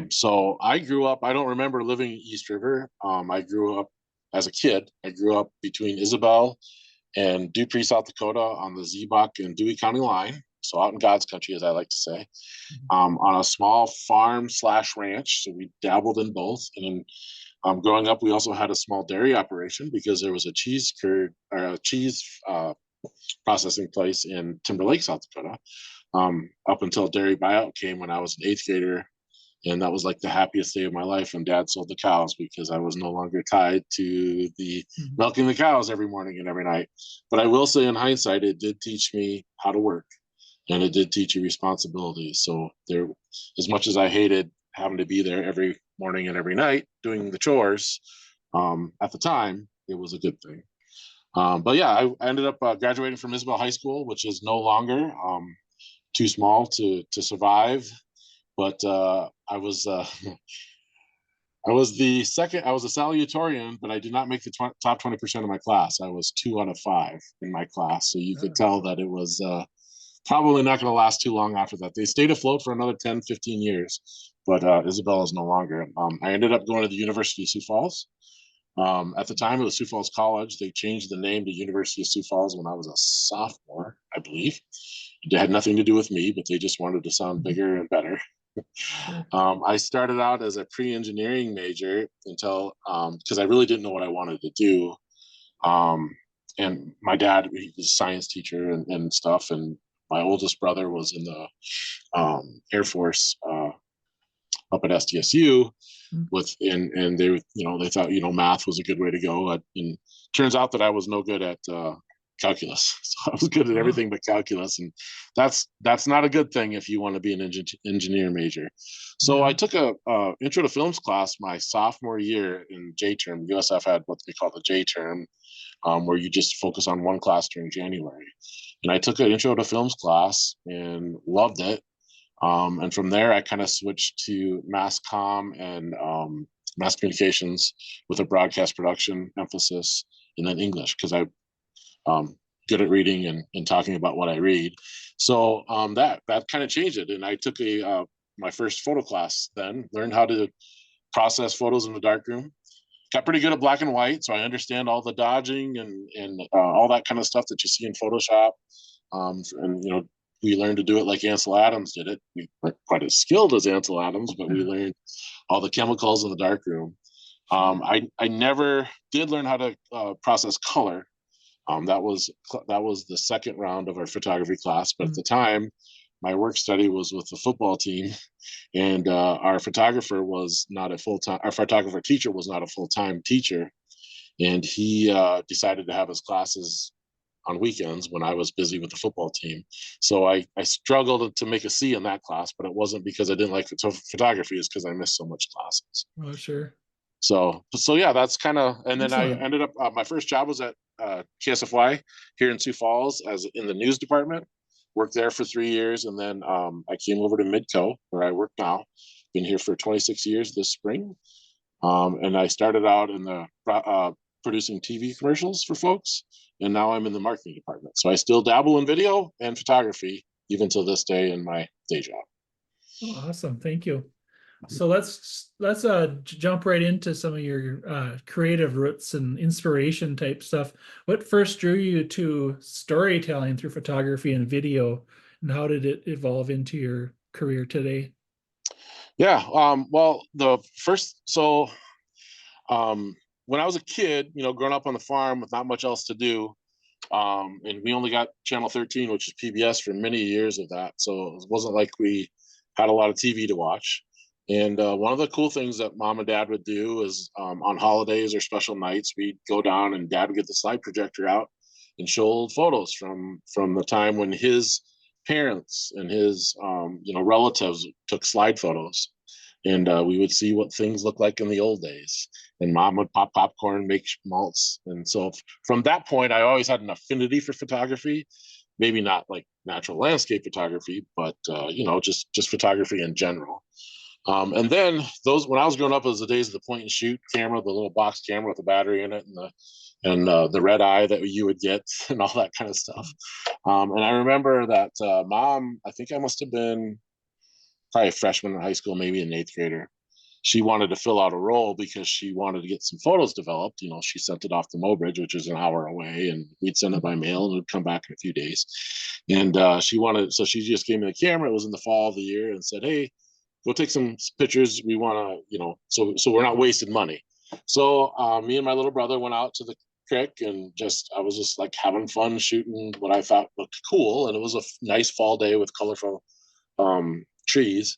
So I grew up, I don't remember living in East River. I grew up as a kid. I grew up between Isabel and Dupree, South Dakota on the Ziebach and Dewey County line. So out in God's country, as I like to say, on a small farm slash ranch. So we dabbled in both. And then growing up, we also had a small dairy operation because there was a cheese curd or a cheese processing place in Timber Lake, South Dakota, up until dairy buyout came when I was an eighth grader. And that was like the happiest day of my life when dad sold the cows because I was no longer tied to the Mhm. milking the cows every morning and every night. But I will say, in hindsight, it did teach me how to work and it did teach you responsibility. So there, as much as I hated having to be there every morning and every night doing the chores, at the time, it was a good thing. But yeah, I ended up graduating from Isabel High School, which is no longer too small to survive. But I was I was the second. I was a salutatorian, but I did not make the top 20% of my class. I was 2 out of 5 in my class, so you could Oh, tell that it was probably not going to last too long after that. They stayed afloat for another 10, 15 years, but Isabel is no longer. I ended up going to the University of Sioux Falls. At the time, it was Sioux Falls College. They changed the name to University of Sioux Falls when I was a sophomore, I believe. It had nothing to do with me, but they just wanted to sound mhm. bigger and better. Sure. I started out as a pre-engineering major until because I really didn't know what I wanted to do. Um, and my dad, he was a science teacher and stuff, and my oldest brother was in the Air Force up at SDSU Mm. and they thought math was a good way to go. And turns out that I was no good at calculus, so I was good at Oh, everything but calculus, and that's not a good thing if you want to be an engineer major. So I yeah. took a intro to films class my sophomore year in J term. USF had what they call the J term, where you just focus on one class during January. And I took an intro to films class and loved it. And from there, I kind of switched to mass comm and mass communications with a broadcast production emphasis, and then English because I good at reading and talking about what I read. So that kind of changed it, and I took a my first photo class. Then learned how to process photos in the darkroom. Got pretty good at black and white, so I understand all the dodging and all that kind of stuff that you see in Photoshop. And we learned to do it like Ansel Adams did it. We weren't quite as skilled as Ansel Adams, but we learned all the chemicals in the darkroom. Sure. I never did learn how to process color. That was the second round of our photography class, but at Mm. the time, my work study was with the football team, and our photographer was not a full time. Our photographer teacher was not a full time teacher, and he decided to have his classes on weekends when I was busy with the football team. So I struggled to make a C in that class, but it wasn't because I didn't like photography; it's because I missed so much classes. Oh, sure. So yeah, that's kind of. And then I Excellent. ended up. My first job was at KSFY here in Sioux Falls as in the news department. Worked there for 3 years, and then I came over to Midco, where I work now. Been here for 26 years this spring, and I started out in the producing TV commercials for folks, and now I'm in the marketing department. So I still dabble in video and photography even to this day in my day job. Oh, awesome. Thank you. So let's jump right into some of your creative roots and inspiration type stuff. What first drew you to storytelling through photography and video, and how did it evolve into your career today? Yeah. Well, the first so um, when I was a kid, growing up on the farm with not much else to do, and we only got Channel 13, which is PBS for many years of that. So it wasn't like we had a lot of TV to watch. And one of the cool things that mom and dad would do is on holidays or special nights, we'd go down and dad would get the slide projector out and show old photos from the time when his parents and his relatives took slide photos. And we would see what things looked like in the old days. And mom would pop popcorn, make malts. And so from that point, I always had an affinity for photography. Maybe not like natural landscape photography, but just photography in general. And then those when I was growing up, it was the days of the point and shoot camera, the little box camera with a battery in it, and the red eye that you would get, and all that kind of stuff. And I remember that mom. I think I must have been probably a freshman in high school, maybe an eighth grader. She wanted to fill out a role because she wanted to get some photos developed. You know, she sent it off to Mobridge, which is an hour away, and we'd send it by mail and it would come back in a few days. And she wanted, so she just gave me the camera. It was in the fall of the year and said, "Hey, go take some pictures. We want to, you know, so we're not wasting money." So me and my little brother went out to the creek and I was just like having fun shooting what I thought looked cool. And it was a nice fall day with colorful trees.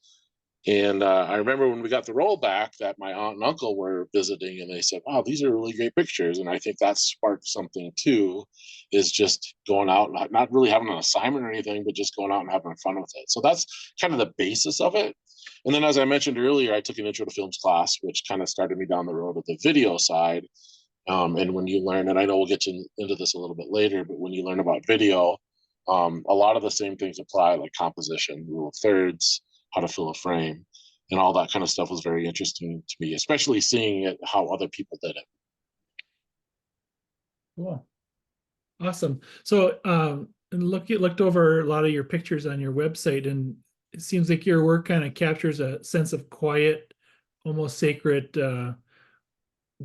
And I remember when we got the roll back that my aunt and uncle were visiting, and they said, "Wow, these are really great pictures." And I think that sparked something too, is just going out, not really having an assignment or anything, but just going out and having fun with it. So that's kind of the basis of it. And then, as I mentioned earlier, I took an intro to films class, which kind of started me down the road of the video side. And when you learn, and I know we'll get into this a little bit later, but when you learn about video, a lot of the same things apply, like composition, rule of thirds, how to fill a frame, and all that kind of stuff was very interesting to me, especially seeing it how other people did it. Cool. Awesome. So, looked over a lot of your pictures on your website, and it seems like your work kind of captures a sense of quiet, almost sacred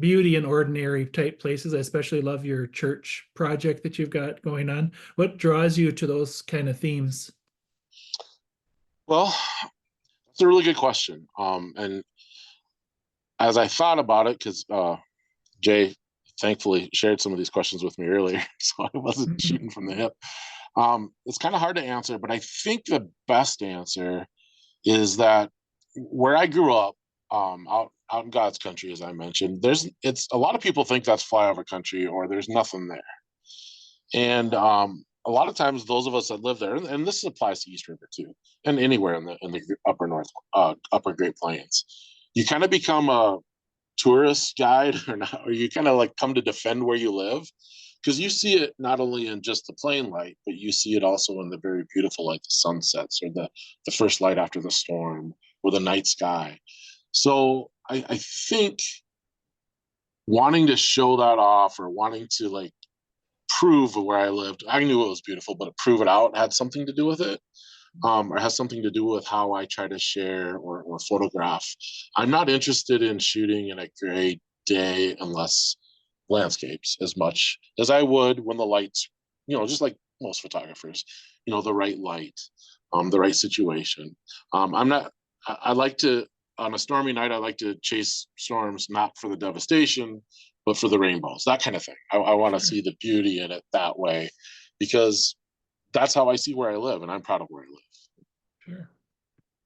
beauty in ordinary type places. I especially love your church project that you've got going on. What draws you to those kind of themes? Well, it's a really good question. And as I thought about it, because Jay thankfully shared some of these questions with me earlier, so I wasn't shooting from the hip. It's kind of hard to answer, but I think the best answer is that where I grew up, out in God's country, as I mentioned, it's a lot of people think that's flyover country or there's nothing there. And a lot of times, those of us that live there, and this applies to East River too, and anywhere in the upper north, upper Great Plains, you kind of become a tourist guide, or not, or you kind of like come to defend where you live, because you see it not only in just the plain light, but you see it also in the very beautiful, like the sunsets or the first light after the storm or the night sky. So I think wanting to show that off or wanting to like prove where I lived, I knew it was beautiful, but to prove it out had something to do with it. Or has something to do with how I try to share or photograph. I'm not interested in shooting in a great day unless landscapes as much as I would when the lights, just like most photographers, the right light, the right situation. I'm not, I like to, on a stormy night, I like to chase storms, not for the devastation, but for the rainbows, that kind of thing. I want to see the beauty in it that way, because that's how I see where I live, and I'm proud of where I live. Sure.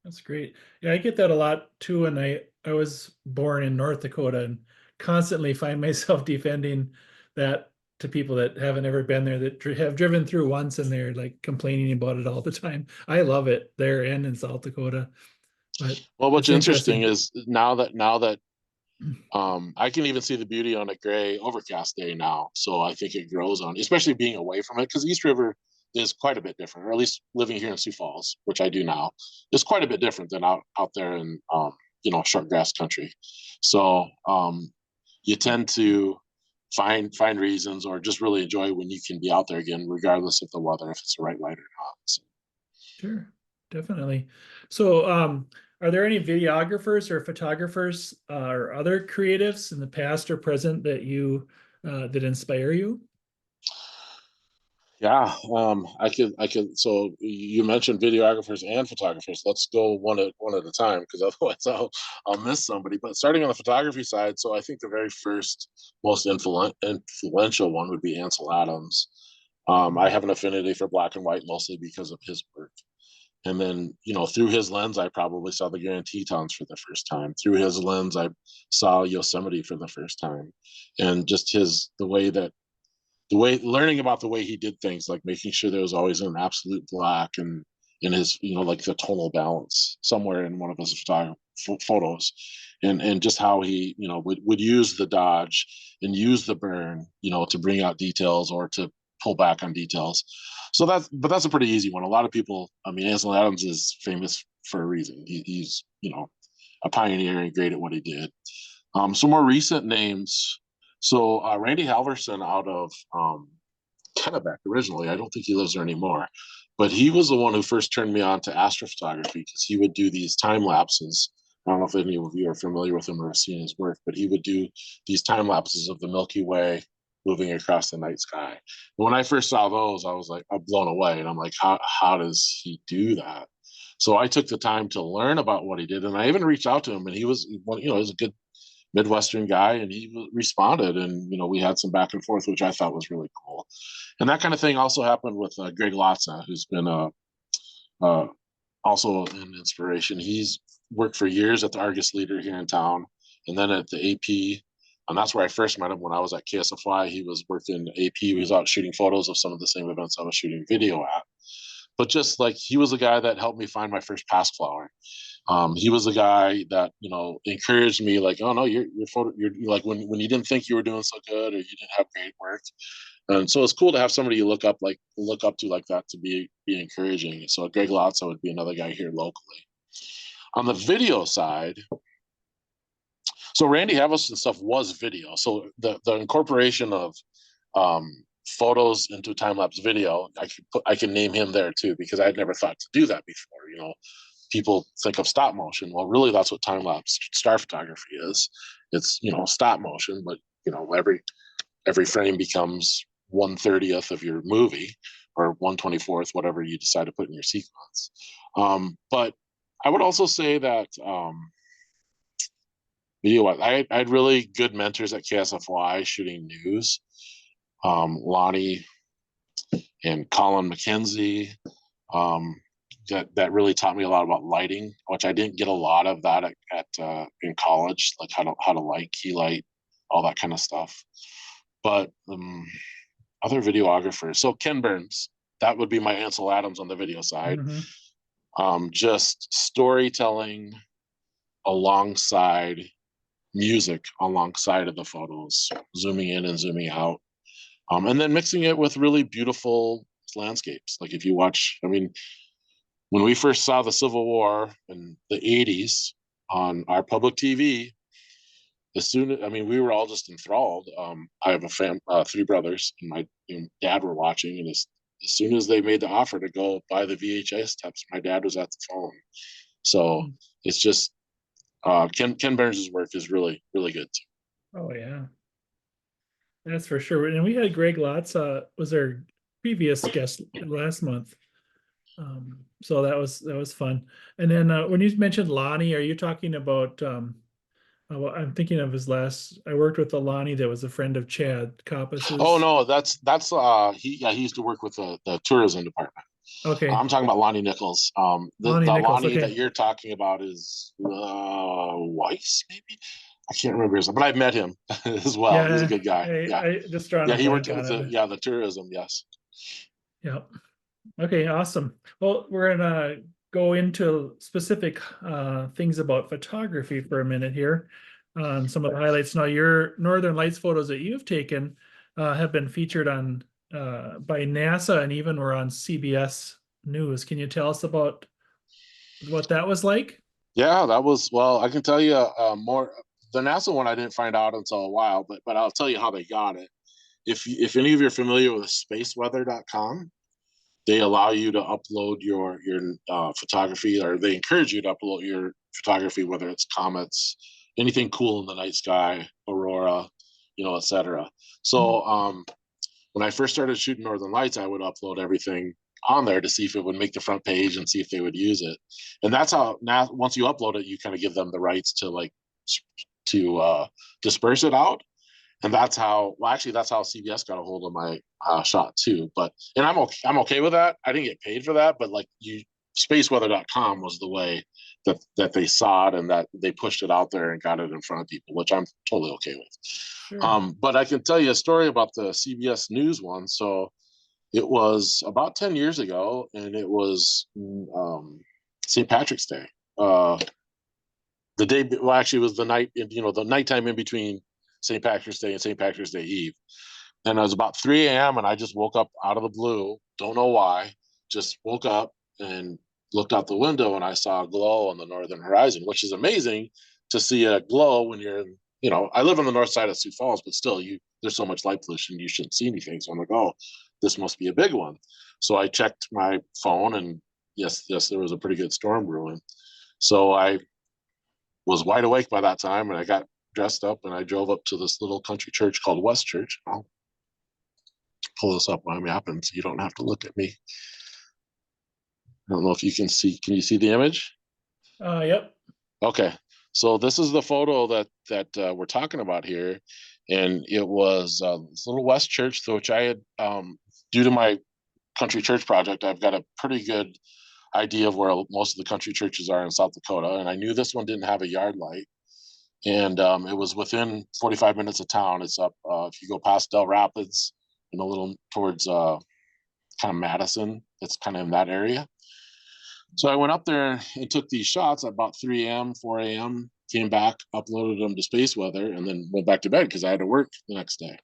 That's great. Yeah, I get that a lot too. And I was born in North Dakota and constantly find myself defending that to people that haven't ever been there, that have driven through once and they're like complaining about it all the time. I love it there and in South Dakota. But Well, what's it's interesting interesting. is now that I can even see the beauty on a gray overcast day now. So I think it grows on, especially being away from it, because East River is quite a bit different, or at least living here in Sioux Falls, which I do now, is quite a bit different than out there in short grass country. So you tend to find reasons or just really enjoy when you can be out there again, regardless of the weather, if it's the right light or not. So. Sure, definitely. So, are there any videographers or photographers or other creatives in the past or present that that inspire you? Yeah, I could. So you mentioned videographers and photographers. Let's go one at a time, because otherwise I'll miss somebody. But starting on the photography side, so I think the very first most influential one would be Ansel Adams. I have an affinity for black and white mostly because of his work. And then, through his lens, I probably saw the Grand Tetons for the first time. Through his lens, I saw Yosemite for the first time, and just the way learning about the way he did things, like making sure there was always an absolute black and in his, like the tonal balance somewhere in one of his photos, and just how he, would use the dodge and use the burn, to bring out details or to pull back on details. So that's a pretty easy one. A lot of people, I mean, Ansel Adams is famous for a reason. He's, a pioneer and great at what he did. Some more recent names. So Randy Halverson out of Kennebec originally. I don't think he lives there anymore. But he was the one who first turned me on to astrophotography because he would do these time lapses. I don't know if any of you are familiar with him or have seen his work, but he would do these time lapses of the Milky Way moving across the night sky. And when I first saw those, I was like, I'm blown away. And I'm like, how does he do that? So I took the time to learn about what he did. And I even reached out to him, and he was, he was a good Midwestern guy, and he responded, and we had some back and forth, which I thought was really cool. And that kind of thing also happened with Greg Lotza, who's been also an inspiration. He's worked for years at the Argus Leader here in town, and then at the AP. And that's where I first met him when I was at KSFY. He was working AP. He was out shooting photos of some of the same events I was shooting video at. But just like he was the guy that helped me find my first pass flower. He was the guy that encouraged me, like, oh no, your photo, you're like when you didn't think you were doing so good or you didn't have great work. And so it's cool to have somebody you look up to like that to be encouraging. So Greg Lotso would be another guy here locally. On the video side, so Randy Havas and stuff was video. So the incorporation of photos into time lapse video, I can name him there too, because I had never thought to do that before. People think of stop motion. Well, really, that's what time lapse star photography is. It's stop motion, but every frame becomes 1/30th of your movie, or 1/24th, whatever you decide to put in your sequence. But I would also say that video. I had really good mentors at KSFY shooting news. Lonnie and Colin McKenzie. That really taught me a lot about lighting, which I didn't get a lot of that in college, like how to light, key light, all that kind of stuff. But other videographers, so Ken Burns, that would be my Ansel Adams on the video side. Just storytelling alongside music, alongside of the photos, zooming in and zooming out, and then mixing it with really beautiful landscapes. Like if you watch, when we first saw the Civil War in the 80s on our public TV, we were all just enthralled. I have three brothers, and my dad were watching, and as soon as they made the offer to go buy the VHS tapes, my dad was at the phone. So it's just Ken Burns' work is really, really good too. Oh yeah, that's for sure. And we had Greg Lotz was our previous guest last month. So that was fun. And then when you mentioned Lonnie, are you talking about well, I'm thinking of his last. I worked with a Lonnie that was a friend of Chad Coppas's. Oh no, that's he used to work with the tourism department. Okay. I'm talking about Lonnie Nichols. Lonnie the Nichols, Lonnie okay. that you're talking about is Weiss, maybe. I can't remember his name, but I've met him as well. He's a good guy. I just drawn Yeah, a he worked blank with on it. the tourism. Yes. Yeah. Okay, awesome. Well, we're gonna go into specific things about photography for a minute here. Some of the highlights. Now, your Northern Lights photos that you've taken have been featured on by NASA and even were on CBS News. Can you tell us about what that was like? Yeah, that was, well, I can tell you more. The NASA one I didn't find out until a while, but I'll tell you how they got it. If any of you are familiar with spaceweather.com, they allow you to upload your photography, or they encourage you to upload your photography, whether it's comets, anything cool in the night sky, aurora, etc. So when I first started shooting Northern Lights, I would upload everything on there to see if it would make the front page and see if they would use it. And that's how, now once you upload it, you kind of give them the rights to disperse it out. And that's how, well, actually, that's how CBS got a hold of my shot too. And I'm okay with that. I didn't get paid for that, but spaceweather.com was the way that they saw it, and that they pushed it out there and got it in front of people, which I'm totally okay with. Sure. But I can tell you a story about the CBS News one. So it was about 10 years ago, and it was St. Patrick's Day. The day, well, actually, it was the night, the nighttime in between St. Patrick's Day and St. Patrick's Day Eve. And it was about 3 a.m. and I just woke up out of the blue. Don't know why. Just woke up and looked out the window, and I saw a glow on the northern horizon, which is amazing to see a glow when you're in, I live on the north side of Sioux Falls, but still there's so much light pollution, you shouldn't see anything. So I'm like, oh, this must be a big one. So I checked my phone, and yes, there was a pretty good storm brewing. So I was wide awake by that time, and I got dressed up and I drove up to this little country church called West Church. I'll pull this up on my map, and so you don't have to look at me. I don't know if you can see. Can you see the image? Yep. Okay, so this is the photo that we're talking about here, and it was this little West Church, which I had, due to my country church project, I've got a pretty good idea of where most of the country churches are in South Dakota, and I knew this one didn't have a yard light, and it was within 45 minutes of town. It's up if you go past Del Rapids and a little towards kind of Madison. It's kind of in that area. So I went up there and took these shots at about 3 a.m., 4 a.m., came back, uploaded them to Space Weather, and then went back to bed because I had to work the next day.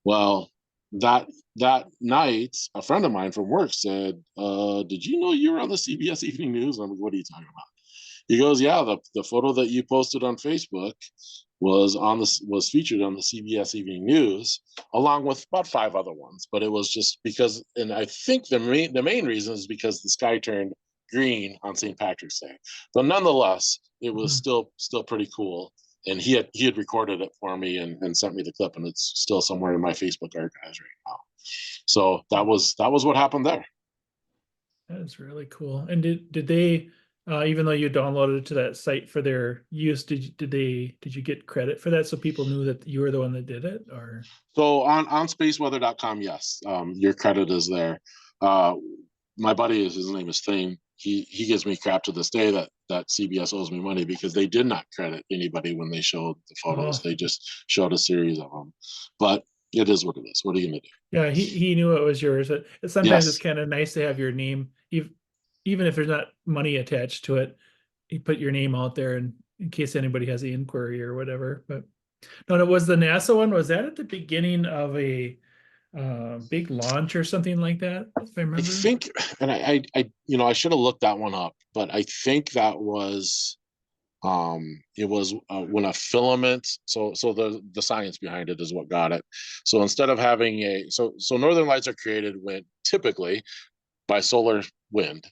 Well, that night, a friend of mine from work said, did you know you were on the CBS Evening News? I'm like, what are you talking about? He goes, yeah, the photo that you posted on Facebook was featured on the CBS Evening News, along with about 5 other ones. But it was just because, and I think the main reason is because the sky turned green on St. Patrick's Day. But nonetheless, it was still pretty cool. And he had recorded it for me and sent me the clip, and it's still somewhere in my Facebook archives right now. So that was what happened there. That is really cool. And did they, even though you downloaded it to that site for their use, did you get credit for that so people knew that you were the one that did it? Or so on spaceweather.com, yes, your credit is there. My buddy, his name is Thane. He gives me crap to this day that CBS owes me money because they did not credit anybody when they showed the photos. They just showed a series of them. But it is what it is. What are you gonna do? yeah, he knew it was yours. Sometimes it's Yes. kind of nice to have your name, even if there's not money attached to it. You put your name out there, and in case anybody has an inquiry or whatever. But no, it was the NASA one. Was that at the beginning of a big launch or something like that? If I I remember. think, and I should have looked that one up, but I think that was it was when a filament, so the science behind it is what got it. So instead of having so northern lights are created when typically by solar wind,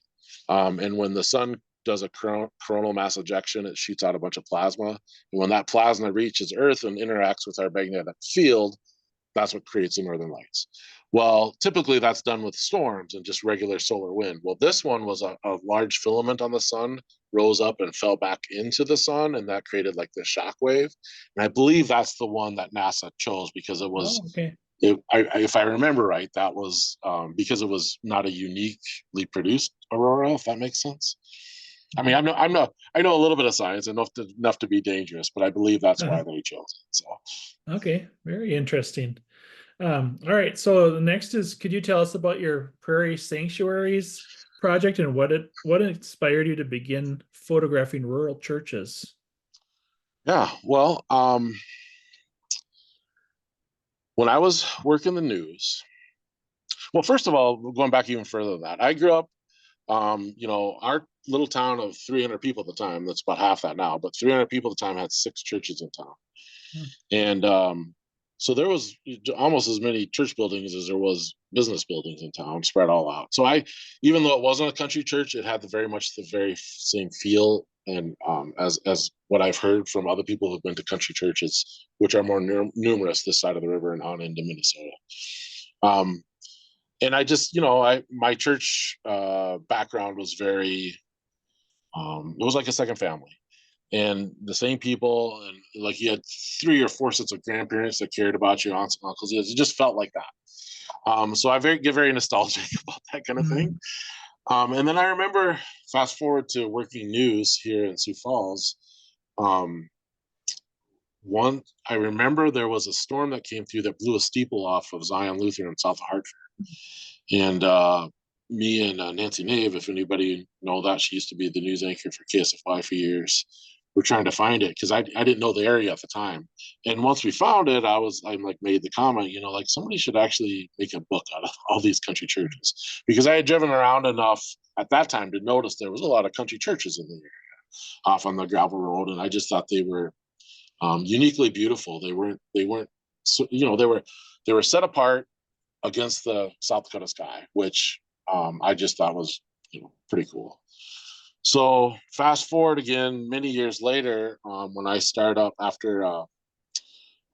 and when the sun does a coronal mass ejection, it shoots out a bunch of plasma, and when that plasma reaches Earth and interacts with our magnetic field, that's what creates the northern lights. Well, typically that's done with storms and just regular solar wind. Well, this one was a large filament on the sun rose up and fell back into the sun, and that created like this shock wave. And I believe that's the one that NASA chose because it was, Oh, okay. if I remember right, that was because it was not a uniquely produced aurora, if that makes sense. I mean, I know a little bit of science enough to be dangerous, but I believe that's why they chose it. So Okay, very interesting. All right, so the next is, could you tell us about your Prairie Sanctuaries project and what inspired you to begin photographing rural churches? yeah, well, when I was working the news, well, first of all, going back even further than that, I grew up, our little town of 300 people at the time, that's about half that now, but 300 people at the time had 6 churches in town. Hmm. And so there was almost as many church buildings as there was business buildings in town, spread all out. So even though it wasn't a country church, it had very much the very same feel and as what I've heard from other people who've been to country churches, which are more numerous this side of the river and on into Minnesota. Um, and I just, my church background was very, it was like a second family, and the same people, and like you had 3 or 4 sets of grandparents that cared about you, aunts and uncles. It just felt like that. So I get very nostalgic about that kind of thing. And then I remember, fast forward to working news here in Sioux Falls. Um, I remember there was a storm that came through that blew a steeple off of Zion Lutheran south of Hartford. And me and Nancy Nave, if anybody know that, she used to be the news anchor for KSFY for years. We're trying to find it because I didn't know the area at the time. And once we found it, I'm like made the comment, like somebody should actually make a book out of all these country churches, because I had driven around enough at that time to notice there was a lot of country churches in the area off on the gravel road, and I just thought they were uniquely beautiful. They weren't, so, they were set apart against the South Dakota sky, which I just thought was, pretty cool. So fast forward again, many years later, when I started up after,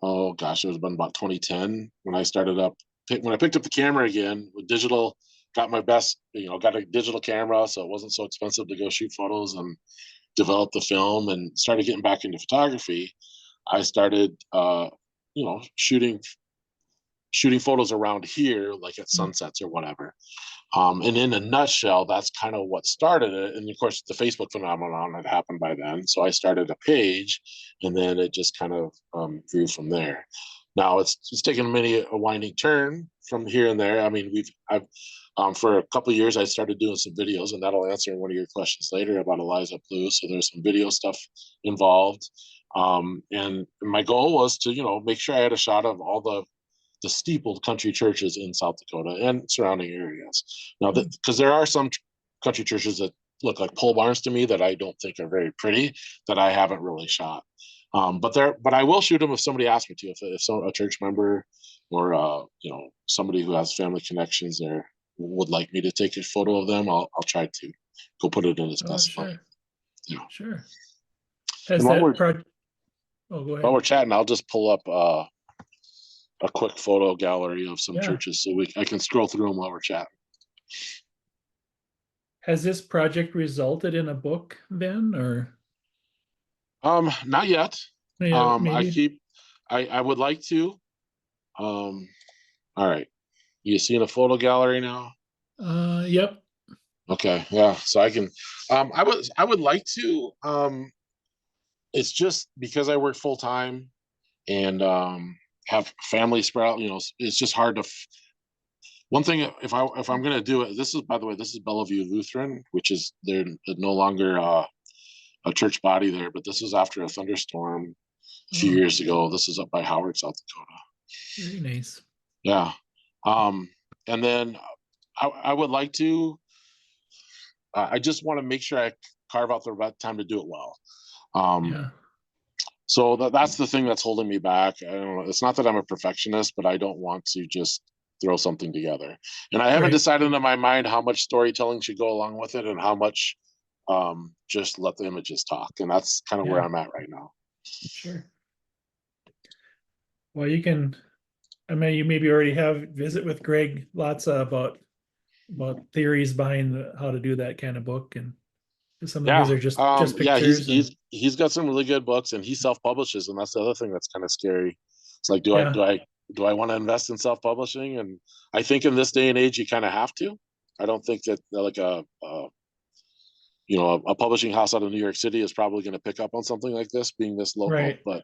oh gosh, it was been about 2010 when I started up. When I picked up the camera again with digital, got my best, got a digital camera, so it wasn't so expensive to go shoot photos and develop the film, and started getting back into photography. I started, shooting photos around here, like at Mm. sunsets or whatever. And in a nutshell, that's kind of what started it. And of course, the Facebook phenomenon had happened by then. So I started a page, and then it just kind of grew from there. Now it's taken many a winding turn from here and there. I mean, I've for a couple of years I started doing some videos, and that'll answer one of your questions later about Eliza Blue. So there's some video stuff involved. And my goal was to make sure I had a shot of all the steepled country churches in South Dakota and surrounding areas. Now, because there are some country churches that look like pole barns to me that I don't think are very pretty, that I haven't really shot. But I will shoot them if somebody asks me to. If a church member or somebody who has family connections there would like me to take a photo of them, I'll try to go put it in a Oh, specified. sure. Yeah. Sure. And Has that project? Oh, go while ahead. we're chatting, I'll just pull up a quick photo gallery of some Yeah. churches so I can scroll through them while we're chatting. Has this project resulted in a book then, or Not yet. yeah, I maybe? keep, I would like to. Um, all right. You seeing a photo gallery now? Yep. Okay, yeah. So I can, I would like to. It's just because I work full time and have family sprout. It's just hard to. One thing, if I'm gonna do it, this is, by the way, this is Bellevue Lutheran, which is they're no longer a church body there, but this is after a thunderstorm a few Oh, years ago. This is up by Howard, South Dakota. very nice. Yeah. Um, and then I would like to, I just want to make sure I carve out the right time to do it well. Um, Yeah. so that's the thing that's holding me back. I don't know. It's not that I'm a perfectionist, but I don't want to just throw something together. And I haven't Right. decided in my mind how much storytelling should go along with it and how much just let the images talk. And that's kind of where Yeah. I'm at right now. Sure. Well, you can. I mean, you maybe already have visit with Greg lots about theories behind how to do that kind of book, and some of his Yeah. are just Yeah, he's pictures and he's got some really good books and he self-publishes, and that's the other thing that's kind of scary. It's like, do I yeah. do I do I want to invest in self-publishing? And I think in this day and age you kind of have to. I don't think that like a publishing house out of New York City is probably going to pick up on something like this being this local, Right. but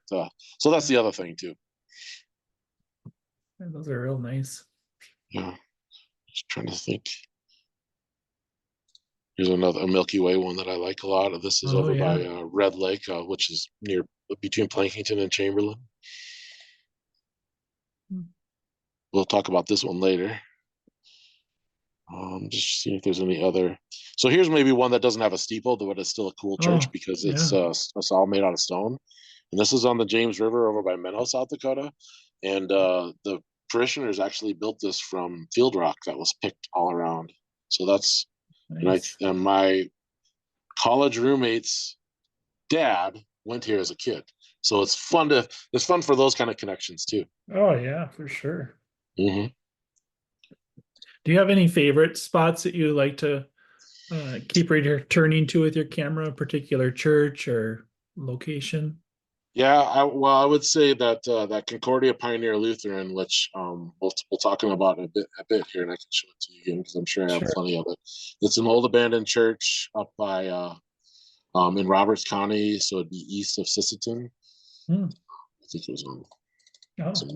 so that's the other thing too. Yeah, those are real nice. Yeah. Just trying to think. Here's another a Milky Way one that I like a lot. This is Oh over by yeah. Red Lake, which is near between Plankington and Chamberlain. We'll talk about this one later. Just seeing if there's any other. So here's maybe one that doesn't have a steeple, but it's still a cool church Oh because yeah. it's all made out of stone. And this is on the James River over by Menno, South Dakota. And the parishioners actually built this from field rock that was picked all around. So that's Nice. and my college roommate's dad went here as a kid. So it's fun for those kind of connections too. Oh yeah, for sure. Hmm. Do you have any favorite spots that you like to keep returning to with your camera, a particular church or location? Yeah, I would say that that Concordia Pioneer Lutheran, which we'll talking about a bit here, and I can show it to you again because I'm sure I have Sure. plenty of it. It's an old abandoned church up by in Roberts County, so it'd be east of Sisseton. Hmm. I think it was on Oh, some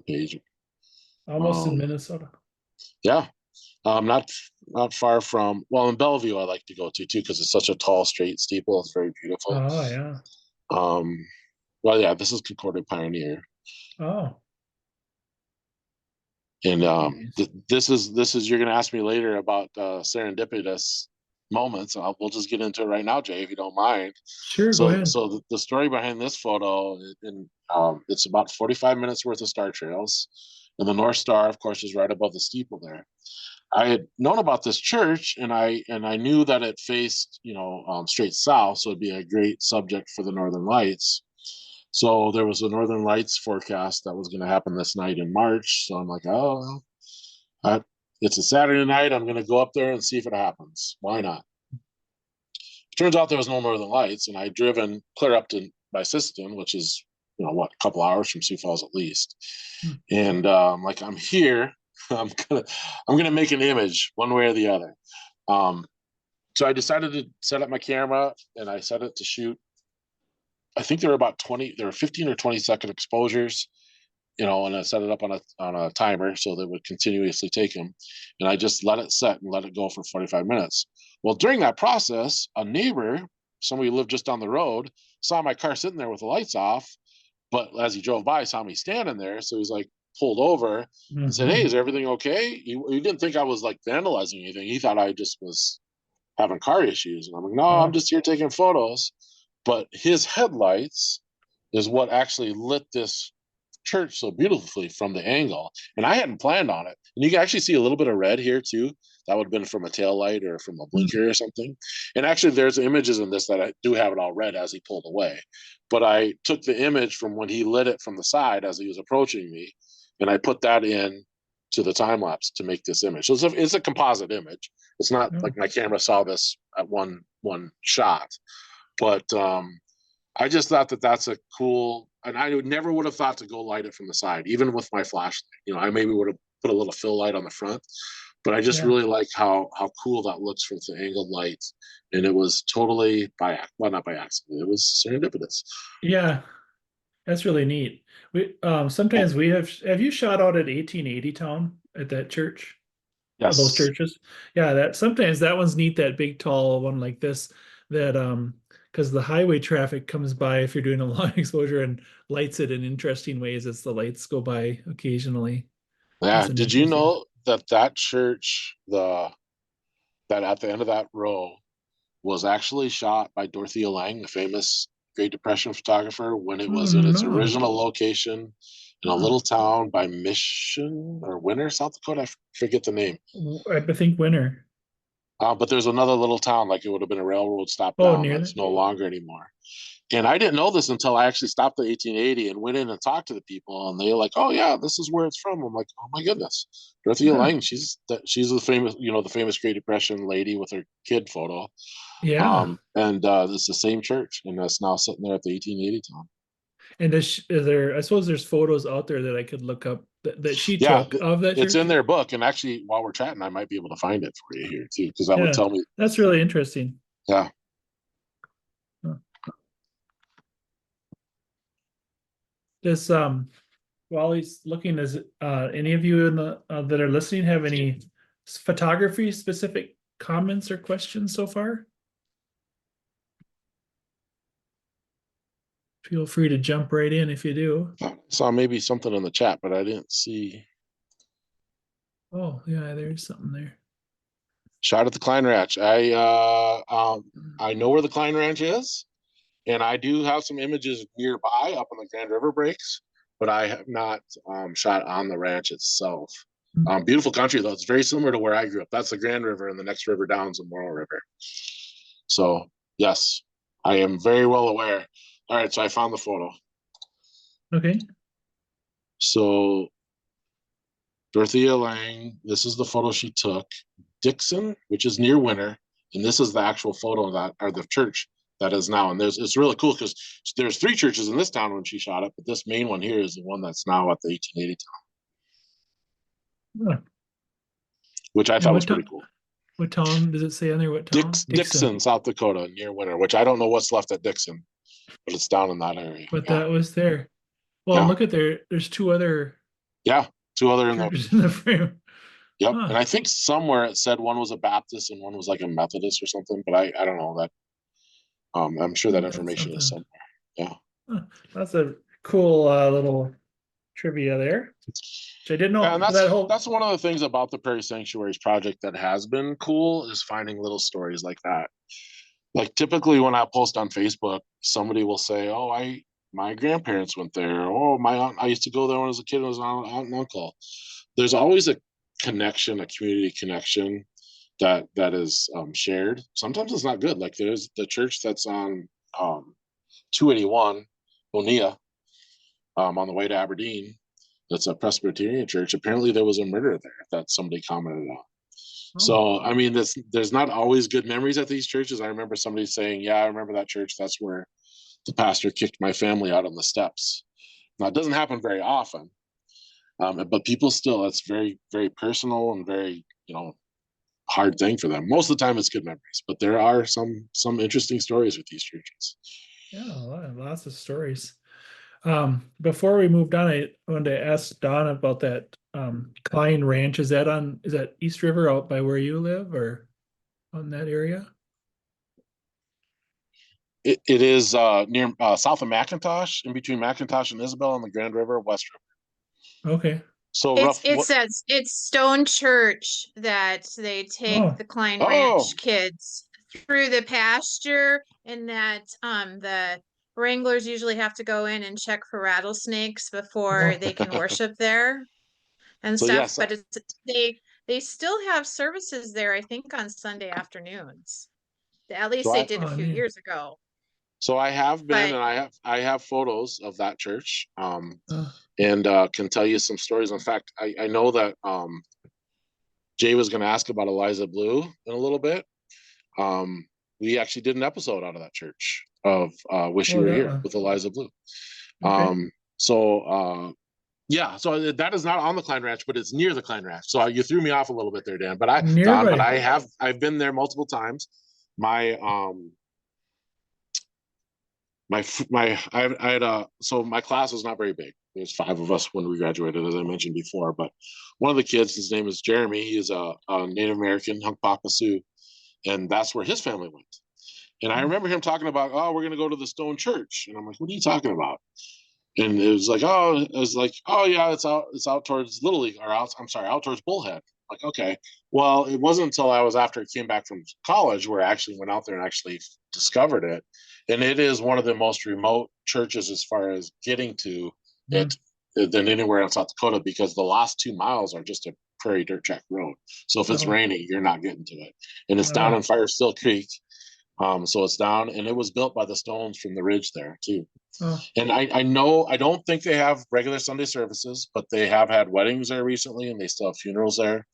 page. almost in Um, Minnesota. yeah, not far from, well, in Bellevue I like to go to too because it's such a tall straight steeple. It's very beautiful. Oh yeah. Um, well, yeah, this is Concordia Pioneer. Oh, And very nice. this is you're going to ask me later about serendipitous moments. We'll just get into it right now, Jay, if you don't mind. Sure, go So ahead. the story behind this photo, and it's about 45 minutes worth of star trails, And the North Star, of course, is right above the steeple there. I had known about this church, and I knew that it faced, straight south, so it'd be a great subject for the Northern Lights. So there was a Northern Lights forecast that was going to happen this night in March. So I'm like, oh, I, it's a Saturday night. I'm going to go up there and see if it happens. Why not? Turns out there was no Northern Lights, and I'd driven clear up to by Siston, which is, a couple hours from Sioux Falls at least. Hmm. And like, I'm here. I'm gonna make an image one way or the other. So I decided to set up my camera, and I set it to shoot. I think there were 15 or 20-second exposures, and I set it up on a timer so that it would continuously take them. And I just let it set and let it go for 45 minutes. Well, during that process, a neighbor, somebody who lived just down the road, saw my car sitting there with the lights off, but as he drove by, saw me standing there. So he's like, pulled over and said, "Hey, Mhm. is everything okay?" He didn't think I was like vandalizing anything. He thought I just was having car issues. And I'm like, "No, I'm Oh, just here taking photos." But his headlights is what actually lit this church so beautifully from the angle. And I hadn't planned on it. And you can actually see a little bit of red here too. That would have been from a tail light or from a hmm. blinker or something. And actually, there's images in this that I do have it all red as he pulled away. But I took the image from when he lit it from the side as he was approaching me, and I put that in to the time lapse to make this image. So it's a composite image. It's not Oh, like my camera saw this at one shot, but I just thought that that's a cool, and I never would have thought to go light it from the side, even with my flashlight. I maybe would have put a little fill light on the front, but I just yeah, really like how cool that looks with the angled light, and it was totally not by accident. It was serendipitous. yeah. That's really neat. We Yeah. sometimes we have you shot out at 1880 Town at that church? Those Yes. churches? Yeah, that sometimes that one's neat, that big tall one like this, that because the highway traffic comes by if you're doing a long exposure and lights it in interesting ways as the lights go by occasionally. Yeah. That's an Did you interesting. know that church, that at the end of that row, was actually shot by Dorothea Lange, the famous Great Depression photographer, when it Oh was in its no. original location in a Oh, little town by Mission or Winter, South Dakota. I forget the name. I think winter. But there's another little town, like it would have been a railroad stop Oh, down, near that's that. no longer anymore. And I didn't know this until I actually stopped at 1880 and went in and talked to the people, and they're like, "Oh yeah, this is where it's from." I'm like, "Oh my goodness, Dorothea Huh. Lange. She's the famous, the famous Great Depression lady with her kid photo." Yeah. And it's the same church, and that's now sitting there at the 1880 town. And is there, I suppose there's photos out there that I could look up that she Yeah, took of that it's in church? their book, and actually, while we're chatting, I might be able to find it for you here too, because that would Yeah, tell me. that's really interesting. Yeah, Huh. This while he's looking, is any of you in the that are listening have any photography specific comments or questions so far? Feel free to jump right in if you do. I saw maybe something in the chat, but I didn't see. Oh, yeah, there's something there. Shot at the Klein Ranch. I know where the Klein Ranch is, and I do have some images nearby up on the Grand River breaks, but I have not shot on the ranch itself. Beautiful country though. It's very similar to where I grew up. That's the Grand River, and the next river down is the Morrow River. So yes, I am very well aware. All right, so I found the photo. Okay. So Dorothea Lange, this is the photo she took. Dixon, which is near Winter, and this is the actual photo of that, or the church that is now. And it's really cool because there's three churches in this town when she shot it, but this main one here is the one that's now at the 1880 town, Huh. which I And thought was pretty cool. what town does it say on there? What town? Dixon, Dixon. South Dakota, near Winter, which I don't know what's left at Dixon, but it's down in that area. But Yeah, that was there. Well, and yeah, look at there. There's two other yeah. Two other in the churches in the frame. yep, Huh. and I think somewhere it said one was a Baptist and one was like a Methodist or something, but I don't know that. I'm sure that That's information is something. somewhere. Yeah. Huh. That's a cool little trivia there, which I didn't know And that whole. that's one of the things about the Prairie Sanctuaries project that has been cool is finding little stories like that. Like typically when I post on Facebook, somebody will say, "Oh, I my grandparents went there. Oh, my aunt, I used to go there when I was a kid. It was an aunt and uncle. There's always a connection, a community connection that is shared. Sometimes it's not good. Like there's the church that's on 281 Bonilla on the way to Aberdeen. That's a Presbyterian church. Apparently, there was a murder there that somebody commented on. Oh, So, I mean, there's not always good memories at these churches. I remember somebody saying, "Yeah, I remember that church. That's where the pastor kicked my family out on the steps." Now, it doesn't happen very often, but people still, it's very, very personal and very, hard thing for them. Most of the time, it's good memories, but there are some interesting stories with these churches. yeah, lots of stories. Before we moved on, I wanted to ask Don about that Klein Ranch. Is that East River out by where you live or on that area? It is near south of McIntosh, in between McIntosh and Isabel on the Grand River, West River. Okay. So It's rough. it's that it's Stone Church that they take Oh, the Klein Oh, Ranch kids through the pasture, and that the wranglers usually have to go in and check for rattlesnakes before oh, they can worship there and so stuff. yes. But they still have services there, I think, on Sunday afternoons. At So least they I did a oh, few neat. years ago. so I have been, But and I have photos of that church, Uh, and can tell you some stories. In fact, I know that Jay was going to ask about Eliza Blue in a little bit. We actually did an episode out of that church of "Wish You oh, Were that Here" one. with Eliza Blue. Okay. So yeah, so that is not on the Klein Ranch, but it's near the Klein Ranch. So you threw me off a little bit there, Dan. But Nearby. I've been there multiple times. My I had so my class was not very big. There's 5 of us when we graduated, as I mentioned before. But one of the kids, his name is Jeremy. He is a Native American, Hunkpapa Sioux, and that's where his family went. And I remember him talking about, oh, we're going to go to the Stone Church, and I'm like, what are you talking about? And it was like, oh yeah, it's out towards Little League, or out towards Bullhead. Like, okay. Well, it wasn't until I was after I came back from college where I actually went out there and actually discovered it. And it is one of the most remote churches as far as getting to Mm. it than anywhere in South Dakota, because the last 2 miles are just a prairie dirt track road. So if it's Oh, raining, you're not getting to it. And it's down oh, in Firestill Creek. So it's down, and it was built by the Stones from the ridge there too. oh, And I know, I don't think they have regular Sunday services, but they have had weddings there recently, and they still have funerals there.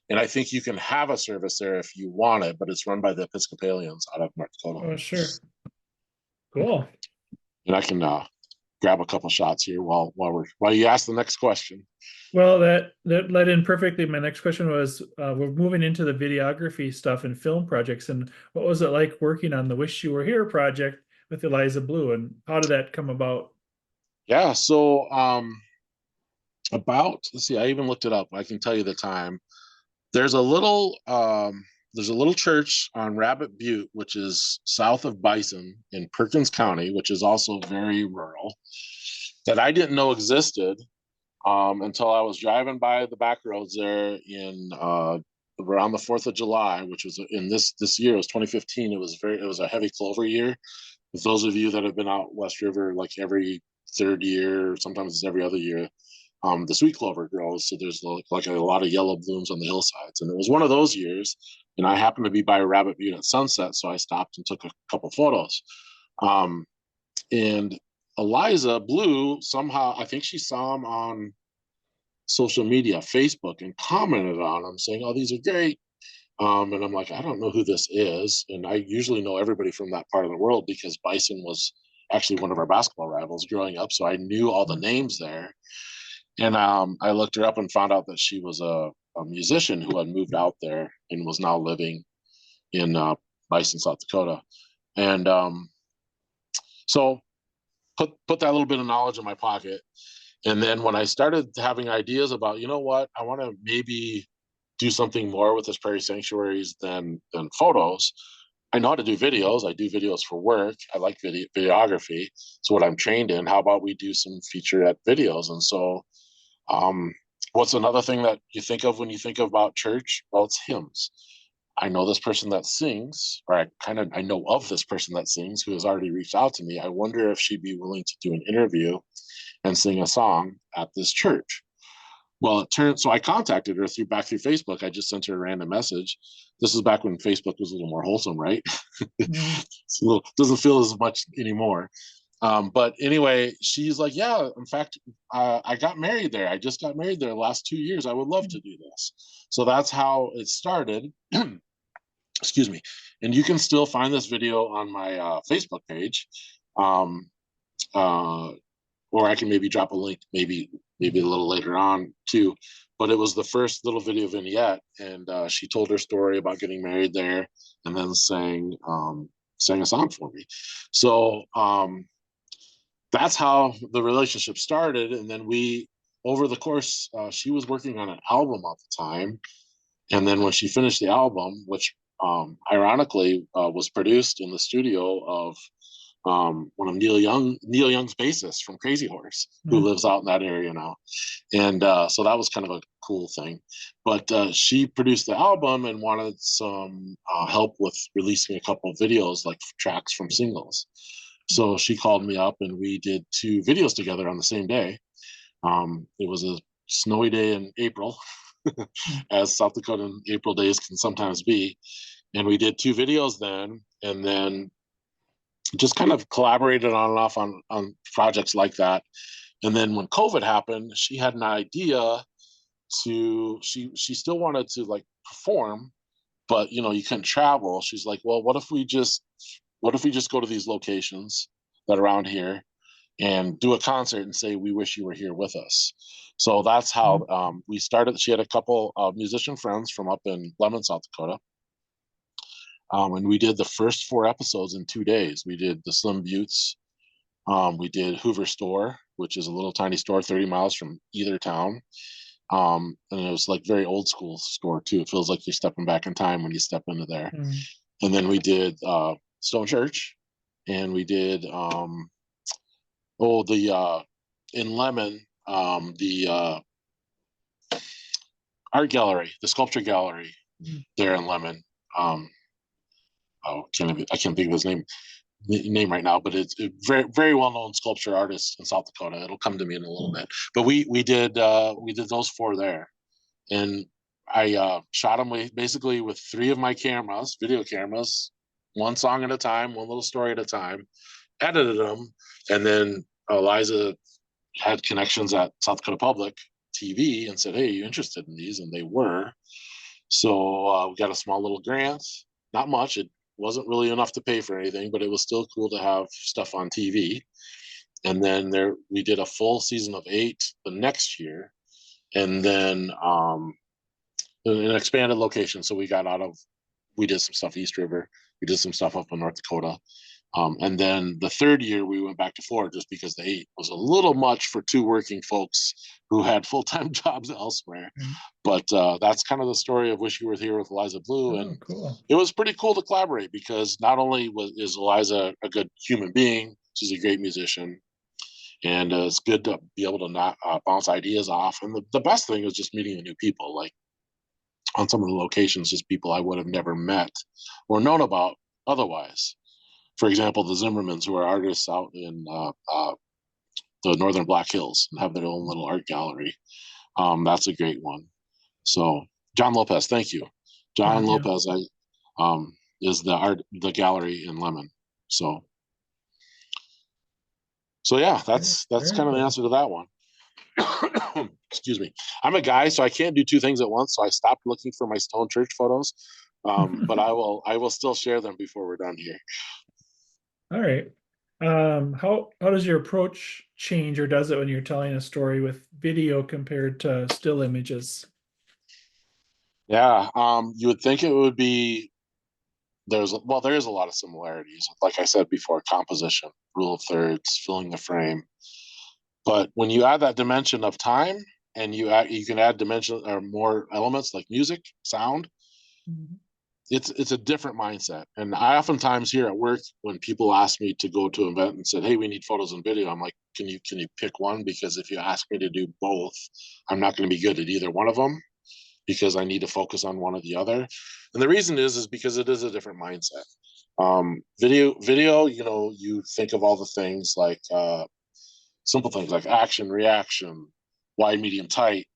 And I think you can have a service there if you want it, but it's run by the Episcopalians out of North Dakota. oh, sure. Cool. And I can grab a couple shots here while you ask the next question. Well, that led in perfectly. My next question was, we're moving into the videography stuff and film projects, and what was it like working on the Wish You Were Here project with Eliza Blue, and how did that come about? Yeah, so let's see, I even looked it up. I can tell you the time. There's a little church on Rabbit Butte, which is south of Bison in Perkins County, which is also very rural, that I didn't know existed until I was driving by the back roads there in around the 4th of July, which was in this year. It was 2015. It was a heavy clover year. For those of you that have been out West River, like every third year, sometimes it's every other year, the sweet clover grows. So there's like a lot of yellow blooms on the hillsides. And it was one of those years. And I happened to be by Rabbit Butte at sunset. So I stopped and took a couple photos. And Eliza Blue, somehow, I think she saw them on social media, Facebook, and commented on them saying, oh, these are great. And I'm like, I don't know who this is. And I usually know everybody from that part of the world because Bison was actually one of our basketball rivals growing up. So I knew all the names there. And I looked her up and found out that she was a musician who had moved out there and was now living in Bison, South Dakota. And so put that little bit of knowledge in my pocket. And then when I started having ideas about, you know what, I want to maybe do something more with this prairie sanctuaries than photos. I know how to do videos. I do videos for work. I like videography. So what I'm trained in, how about we do some featurette videos? And so what's another thing that you think of when you think about church? Well, it's hymns. I know this person that sings, or I know of this person that sings who has already reached out to me. I wonder if she'd be willing to do an interview and sing a song at this church. Well, it turned, so I contacted her through Facebook. I just sent her a random message. This is back when Facebook was a little more wholesome, right? Mhm. It's a little, doesn't feel as much anymore. But anyway, she's like, yeah, in fact, I got married there. I just got married there the last 2 years. I would love to do this. So that's how it started. Excuse me. And you can still find this video on my Facebook page. Um, uh, or I can maybe drop a link, maybe a little later on too. But it was the first little video vignette, and she told her story about getting married there, and then sang a song for me. So that's how the relationship started. And then we, over the course, she was working on an album at the time, and then when she finished the album, which ironically was produced in the studio of one of Neil Young's bassists from Crazy Horse, who lives out in that area now. And so that was kind of a cool thing. But she produced the album and wanted some help with releasing a couple of videos, like tracks from singles. So she called me up and we did 2 videos together on the same day. It was a snowy day in April, as South Dakotan April days can sometimes be. And we did 2 videos then, and then just kind of collaborated on and off on projects like that. And then when COVID happened, she had an idea she still wanted to like perform, but you couldn't travel. She's like, well, what if we just go to these locations that are around here and do a concert and say, we wish you were here with us. So that's how we started. She had a couple of musician friends from up in Lemon, South Dakota. And we did the first 4 episodes in 2 days. We did the Slim Buttes. We did Hoover Store, which is a little tiny store 30 miles from either town. And it was like very old school store too. It feels like you're stepping back in time when you step into there. And then we did Stone Church, and we did in Lemon, the art gallery, the sculpture gallery there in Lemon. I can't think of his name right now, but it's a very, very well-known sculpture artist in South Dakota. It'll come to me in a little bit. But we did those 4 there, and I shot them basically with 3 of my cameras, video cameras, one song at a time, one little story at a time, edited them, and then Eliza had connections at South Dakota Public TV and said, "Hey, are you interested in these?" And they were. So we got a small little grant, not much. It wasn't really enough to pay for anything, but it was still cool to have stuff on TV. And then we did a full season of 8 the next year, and then an expanded location. So we did some stuff East River, we did some stuff up in North Dakota. And then the 3rd year we went back to Florida just because the 8 was a little much for 2 working folks who had full-time jobs elsewhere. But that's kind of the story of Wish You Were Here with Eliza Blue. And cool. It was pretty cool to collaborate because not only is Eliza a good human being, she's a great musician. And it's good to be able to not bounce ideas off. And the best thing was just meeting the new people, like on some of the locations, just people I would have never met or known about otherwise. For example, the Zimmermans, who are artists out in the Northern Black Hills and have their own little art gallery. That's a great one. So John Lopez, thank you. John Lopez is the gallery in Lemon. So yeah, that's kind of the answer to that one. Excuse me. I'm a guy, so I can't do 2 things at once. So I stopped looking for my Stone Church photos, but I will still share them before we're done here. All right. How does your approach change, or does it, when you're telling a story with video compared to still images? Yeah, you would think it would be there is a lot of similarities. Like I said before, composition, rule of thirds, filling the frame. But when you add that dimension of time, and you can add dimension or more elements like music, sound, it's a different mindset. And I oftentimes here at work, when people ask me to go to an event and said, "Hey, we need photos and video," I'm like, can you pick one? Because if you ask me to do both, I'm not going to be good at either one of them. because I need to focus on one or the other. And the reason is because it is a different mindset. Video, you think of all the things like simple things like action, reaction, wide, medium, tight,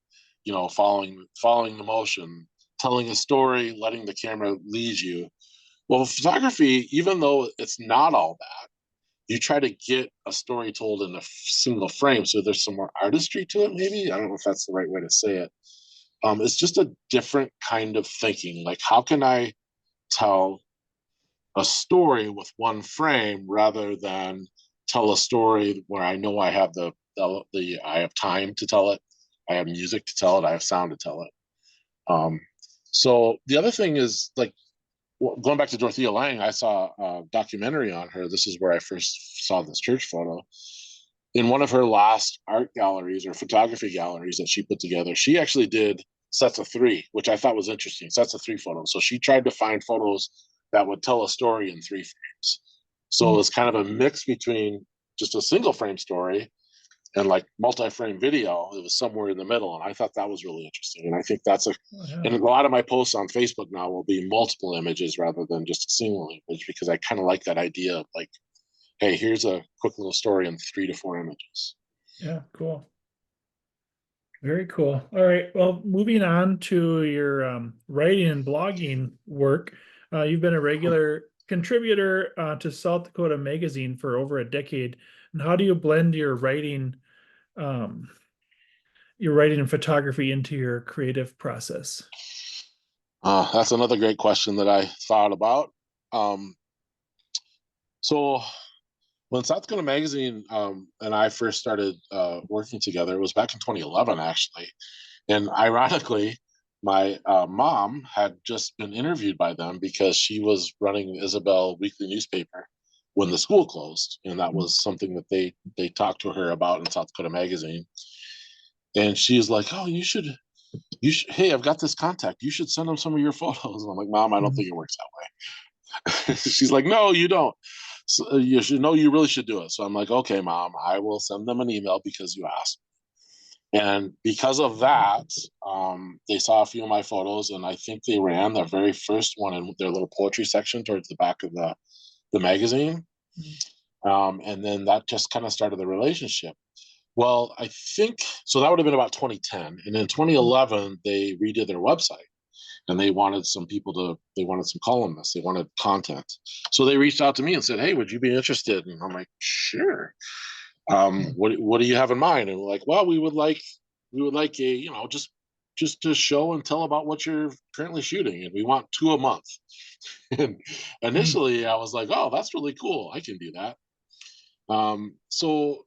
following the motion, telling a story, letting the camera lead you. Well, photography, even though it's not all that, you try to get a story told in a single frame. So there's some more artistry to it, maybe. I don't know if that's the right way to say it. It's just a different kind of thinking. Like, how can I tell a story with one frame rather than tell a story where I know I have I have time to tell it, I have music to tell it, I have sound to tell it. So the other thing is, like, going back to Dorothea Lange, I saw a documentary on her. This is where I first saw this church photo. In one of her last art galleries or photography galleries that she put together, she actually did sets of 3, which I thought was interesting. Sets of 3 photos. So she tried to find photos that would tell a story in 3 frames. So it's kind of a mix between just a single frame story and like multi-frame video. It was somewhere in the middle, and I thought that was really interesting. And I think and a lot of my posts on Facebook now will be multiple images rather than just a single image, because I kind of like that idea of like, hey, here's a quick little story in 3 to 4 images. Yeah, cool. Very cool. All right. Well, moving on to your writing and blogging work, you've been a regular contributor to South Dakota Magazine for over a decade. And how do you blend your writing and photography into your creative process? That's another great question that I thought about. So when South Dakota Magazine and I first started working together, it was back in 2011, actually. And ironically, my mom had just been interviewed by them because she was running the Isabel weekly newspaper when the school closed. And that was something that they talked to her about in South Dakota Magazine. And she's like, oh, you should, hey, I've got this contact. You should send them some of your photos. And I'm like, Mom, I don't think it works that way. She's like, no, you don't. So you should know, you really should do it. So I'm like, okay, Mom, I will send them an email because you asked. And because of that, they saw a few of my photos, and I think they ran their very first one in their little poetry section towards the back of the magazine. And then that just kind of started the relationship. Well, I think, so that would have been about 2010. And in 2011, they redid their website. And they wanted some columnists, they wanted content. So they reached out to me and said, hey, would you be interested? And I'm like, sure. What do you have in mind? And we're like, well, we would like a, just to show and tell about what you're currently shooting. And we want 2 a month. And initially I was like, oh, that's really cool. I can do that. So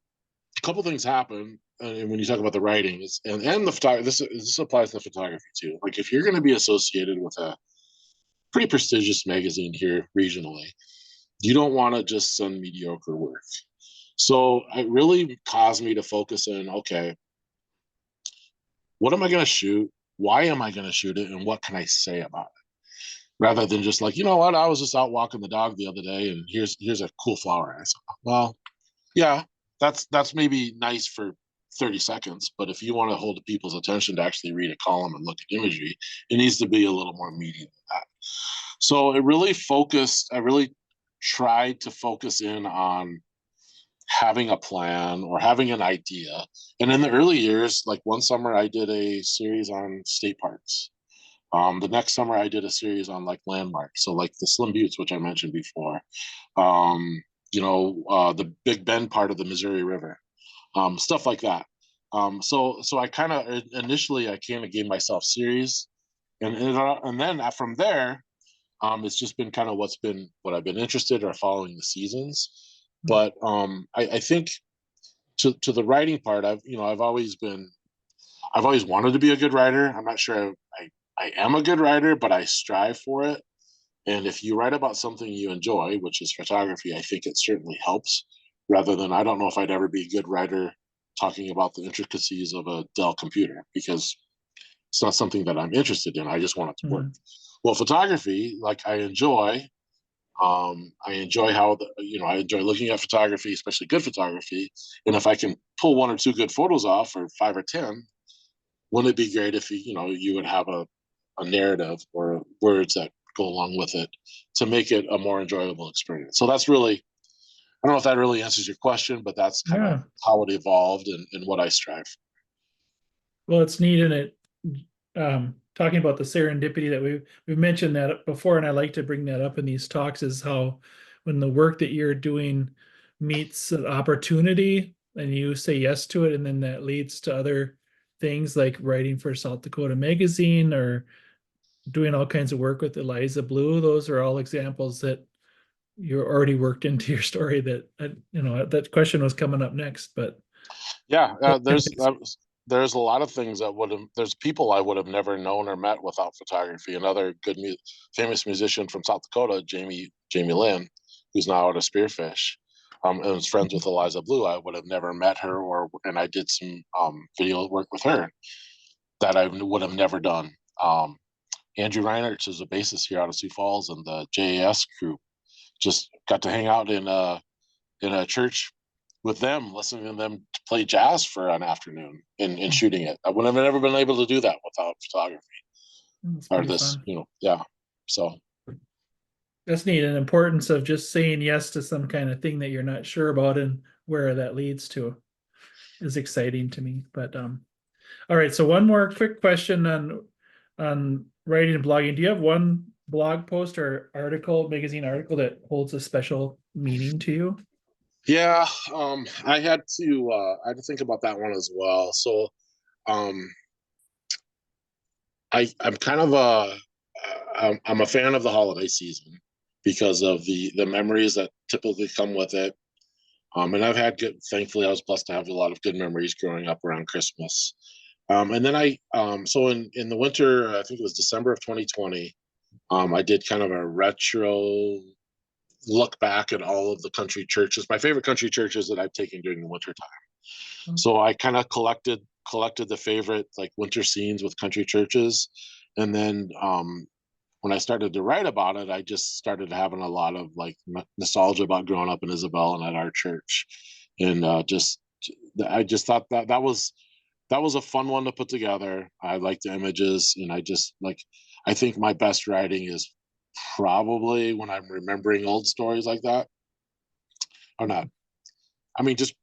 a couple things happen. And when you talk about the writing, and the photography, this applies to photography too. Like, if you're going to be associated with a pretty prestigious magazine here regionally, you don't want to just send mediocre work. So it really caused me to focus in, okay, what am I going to shoot? Why am I going to shoot it? And what can I say about it? Rather than just like, you know what, I was just out walking the dog the other day and here's a cool flower. And I said, well, yeah, that's maybe nice for 30 seconds, but if you want to hold people's attention to actually read a column and look at imagery, it needs to be a little more meaty than that. So I really tried to focus in on having a plan or having an idea. And in the early years, like one summer I did a series on state parks. The next summer I did a series on like landmarks. So like the Slim Buttes, which I mentioned before, the Big Bend part of the Missouri River. Stuff like that. So I kind of initially I kind of gave myself series, and then from there, it's just been kind of what I've been interested or following the seasons. But I think to the writing part, I've always wanted to be a good writer. I'm not sure I am a good writer, but I strive for it. And if you write about something you enjoy, which is photography, I think it certainly helps. Rather than, I don't know if I'd ever be a good writer talking about the intricacies of a Dell computer, because it's not something that I'm interested in. I just want it to work. Well, photography, like I enjoy how I enjoy looking at photography, especially good photography. And if I can pull 1 or 2 good photos off, or 5 or 10, wouldn't it be great if you would have a narrative or words that go along with it to make it a more enjoyable experience. So that's really, I don't know if that really answers your question, but that's kind of Yeah. how it evolved and what I strive for. Well, it's neat, and it talking about the serendipity that we've mentioned that before, and I like to bring that up in these talks, is how when the work that you're doing meets an opportunity and you say yes to it, and then that leads to other things like writing for South Dakota Magazine or doing all kinds of work with Eliza Blue. Those are all examples that you're already worked into your story. That that question was coming up next, but Yeah, there's a lot of things that there's people I would have never known or met without photography. Another famous musician from South Dakota, Jamie Lynn, who's now out of Spearfish, and was friends with Eliza Blue. I would have never met her, and I did some video work with her that I would have never done. Andrew Reinertz is a bassist here out of Sioux Falls, and the JAS crew just got to hang out in a church with them, listening to them play jazz for an afternoon and shooting it. I would have never been able to do that without photography it's or pretty this, fun. yeah. So That's neat. An importance of just saying yes to some kind of thing that you're not sure about and where that leads to is exciting to me. But all right. So one more quick question on writing and blogging. Do you have one blog post or magazine article that holds a special meaning to you? yeah, I had to think about that one as well. So um, I'm kind of I'm a fan of the holiday season because of the memories that typically come with it. And I've had thankfully, I was blessed to have a lot of good memories growing up around Christmas. And then so in the winter, I think it was December of 2020, I did kind of a retro look back at all of the country churches, my favorite country churches that I've taken during the winter time. So I kind of collected the favorite like winter scenes with country churches. And then when I started to write about it, I just started having a lot of like nostalgia about growing up in Isabel and at our church. And I just thought that was a fun one to put together. I like the images, and I think my best writing is probably when I'm remembering old stories like that. Or not. I mean, just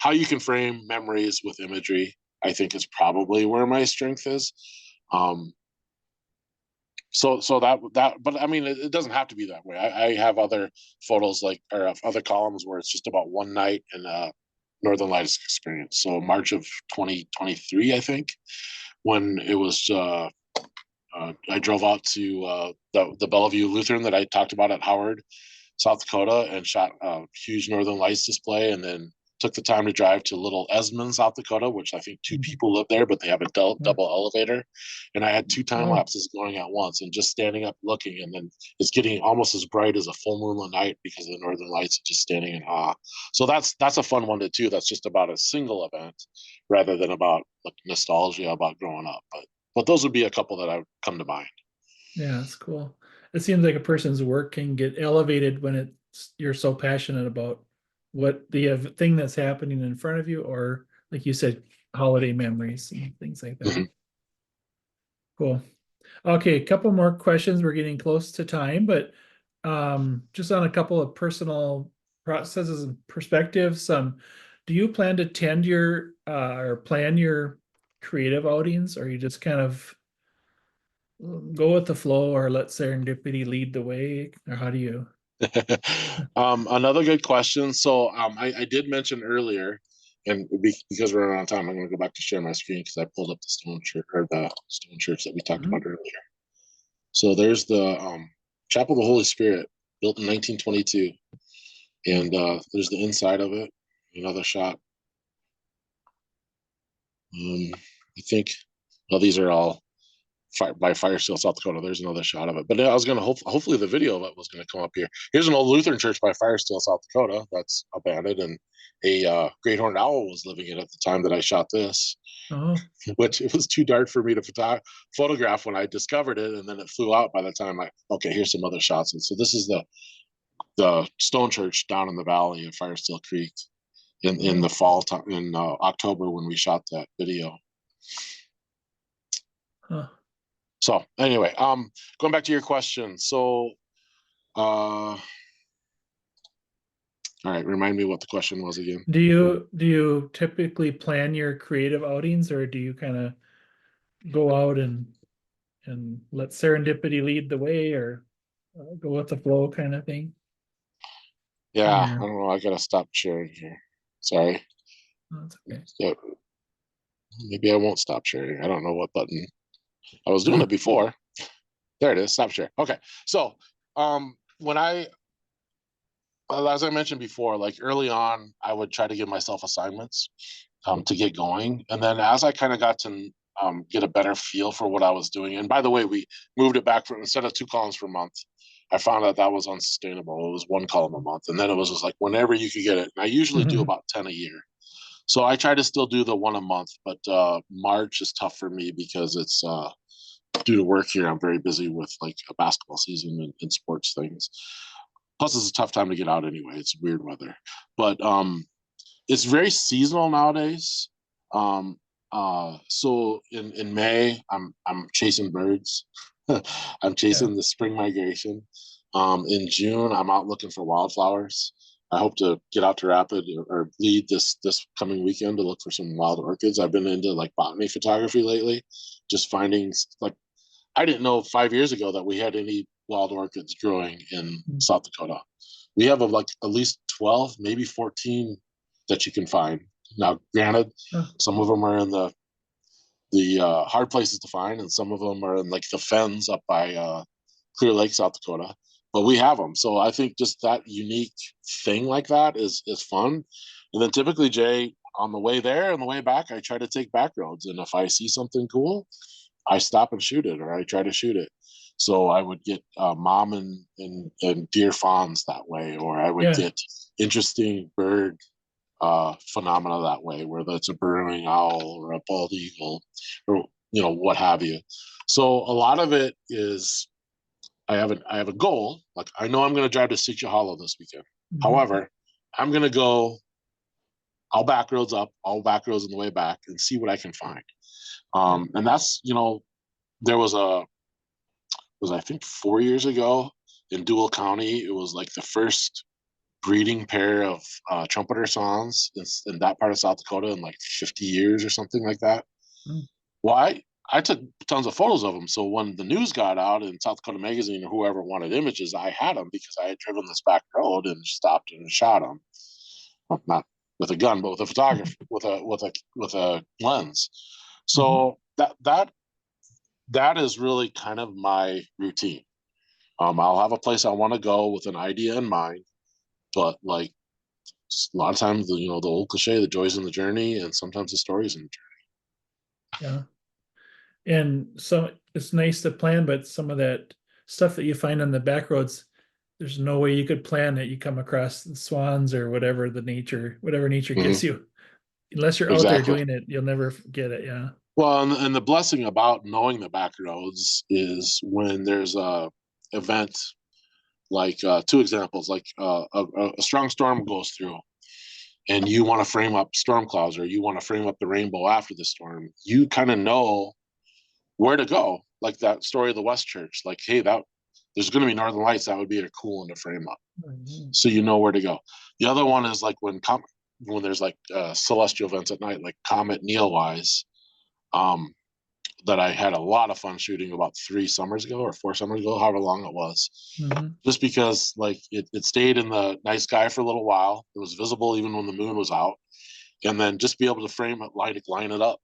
how you can frame memories with imagery, I think is probably where my strength is. Um, so but I mean, it doesn't have to be that way. I have other photos or other columns where it's just about one night in Northern Lights experience. So March of 2023, I think, when it was I drove out to the Bellevue Lutheran that I talked about at Howard, South Dakota, and shot a huge Northern Lights display, and then took the time to drive to Little Esmond, South Dakota, which I think two people live there, but they have a double elevator. And I had two time lapses going at once, and just standing up looking, and then it's getting almost as bright as a full moonlit night because of the Northern Lights, and just standing in awe. So that's a fun one to do. That's just about a single event rather than about like nostalgia about growing up. But those would be a couple that I would come to mind. Yeah, that's cool. It seems like a person's work can get elevated when you're so passionate about what the thing that's happening in front of you, or like you said, holiday memories and things like that. Mm-hmm. Cool. Okay, a couple more questions. We're getting close to time, but just on a couple of personal processes and perspectives. Do you plan to attend your or plan your creative outings, or you just kind of go with the flow, or let serendipity lead the way, or how do you? Another good question. So I did mention earlier, and because we're around time, I'm going to go back to share my screen because I pulled up the stone church that we talked about earlier. So there's the Chapel of the Holy Spirit, built in 1922, and there's the inside of it. Another shot. I think. Well, these are all by Firesteel, South Dakota. There's another shot of it. But I was going to hopefully the video of it was going to come up here. Here's an old Lutheran church by Firesteel, South Dakota that's abandoned, and a great horned owl was living in it at the time that I shot this. Oh, Which it was too dark for me to photograph when I discovered it, and then it flew out by the time okay, here's some other shots. And so this is the stone church down in the valley of Firesteel Creek in the fall in October when we shot that video. Huh. So anyway, going back to your question. So, all right, remind me what the question was again. Do you typically plan your creative outings, or do you kind of go out and let serendipity lead the way, or go with the flow kind of thing? Yeah, I Yeah, don't know. I gotta stop sharing here. Sorry. that's okay. Yeah, maybe I won't stop sharing. I don't know what button. I was doing it before. There it is. Stop sharing. Okay. So, when as I mentioned before, like early on, I would try to give myself assignments to get going. And then as I kind of got to get a better feel for what I was doing, and by the way, we moved it back from instead of 2 columns per month, I found out that was unsustainable. It was 1 column a month. And then it was just like whenever you could get it. And I usually do about 10 a year. So I try to still do the one a month, but March is tough for me because it's due to work here. I'm very busy with like a basketball season and sports things. Plus, it's a tough time to get out anyway. It's weird weather, but it's very seasonal nowadays. So in May, I'm chasing birds. I'm Yeah. chasing the spring migration. In June, I'm out looking for wildflowers. I hope to get out to Rapid or lead this coming weekend to look for some wild orchids. I've been into like botany photography lately, just finding like I didn't know 5 years ago that we had any wild orchids growing in South Dakota. We have like at least 12, maybe 14 that you can find. Now, granted, Huh. some of them are in the hard places to find, and some of them are in like the fens up by Clear Lake, South Dakota. But we have them, so I think just that unique thing like that is fun. And then typically, Jay, on the way there and the way back, I try to take back roads, and if I see something cool, I stop and shoot it, or I try to shoot it. So I would get mom and deer fawns that way, or I would Yeah. get interesting bird phenomena that way, whether it's a burrowing owl or a bald eagle, or what have you. So a lot of it is I have a goal. Like I know I'm going to drive to Ciccia Hollow this weekend. Mhm. However, I'm going to go. I'll back roads up. I'll back roads on the way back and see what I can find. And that's there was I think 4 years ago in Dual County. It was like the first breeding pair of trumpeter songs in that part of South Dakota in like 50 years or something like that. Mm. Well, I took tons of photos of them. So when the news got out in South Dakota Magazine or whoever wanted images, I had them because I had driven this back road and stopped and shot them. Well, not with a gun, but with a photographer, with a lens. Mhm. So that is really kind of my routine. I'll have a place I want to go with an idea in mind, but like a lot of times, the old cliche, the joys in the journey, and sometimes the stories in the Yeah. And so it's nice to plan, but some of that stuff that you find on the back roads, there's no way you could plan that you come across the swans or whatever nature journey. gives you. Unless you're out there Exactly. doing it, you'll never get it. Yeah. Well, and the blessing about knowing the back roads is when there's a event like two examples, like a strong storm goes through, and you want to frame up storm clouds or you want to frame up the rainbow after the storm. You kind of know where to go, like that story of the West Church. Like, hey, that there's going to be northern lights. That would be a cool one to frame up, Mhm. so you know where to go. The other one is like when there's like celestial events at night, like Comet Neowise, um, that I had a lot of fun shooting about 3 summers ago or 4 summers ago, however long it was. Mhm. Just because like it stayed in the night sky for a little while. It was visible even when the moon was out, and then just be able to frame it, line it up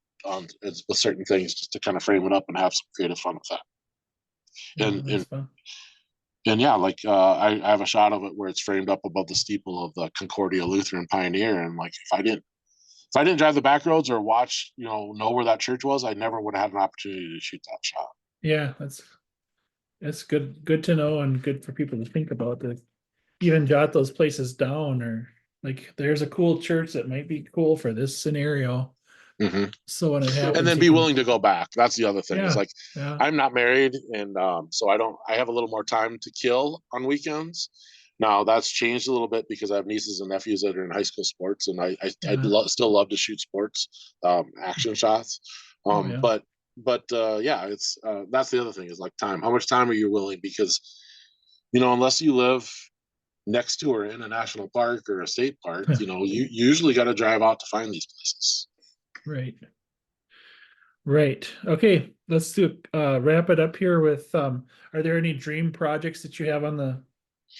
with certain things, just to kind of frame it up and have some creative fun with that. Yeah, And that's and fun. and yeah, like I have a shot of it where it's framed up above the steeple of the Concordia Lutheran Pioneer, and like if I didn't drive the back roads or watch, know where that church was, I never would have had an opportunity to shoot that shot. Yeah, that's good to know, and good for people to think about, to even jot those places down, or like there's a cool church that might be cool for this scenario. Hmm. So when it And happens, then you be can, willing to go back. That's the other thing. Is yeah, like yeah, I'm not married, and so I have a little more time to kill on weekends. Now that's changed a little bit because I have nieces and nephews that are in high school sports, and I yeah. still love to shoot sports action shots. Oh yeah. But yeah, it's that's the other thing is like time. How much time are you willing? Because unless you live next to or in a national park or a state park, you usually got to drive out to find these places. Right. Right. Okay. Let's do wrap it up here with are there any dream projects that you have on the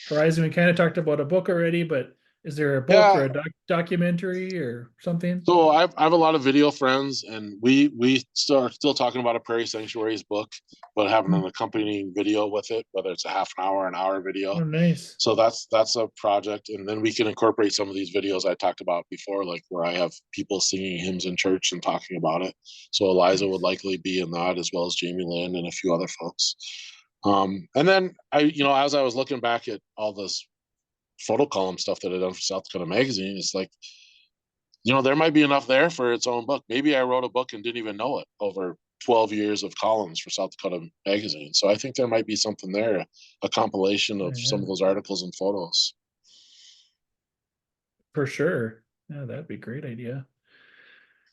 horizon? We kind of talked about a book already, but is there a book or Yeah. a documentary or something? So I have a lot of video friends, and we still talking about a Prairie Sanctuaries book, but having an accompanying video with it, whether it's a half an hour video. Oh, nice. So that's a project, and then we can incorporate some of these videos I talked about before, like where I have people singing hymns in church and talking about it. So Eliza would likely be in that, as well as Jamie Lynn and a few other folks. And then as I was looking back at all this photo column stuff that I've done for South Dakota Magazine, it's like, there might be enough there for its own book. Maybe I wrote a book and didn't even know it over 12 years of columns for South Dakota Magazine. So I think there might be something there, a compilation of some of those articles and photos. For sure. Yeah, that'd be a great idea.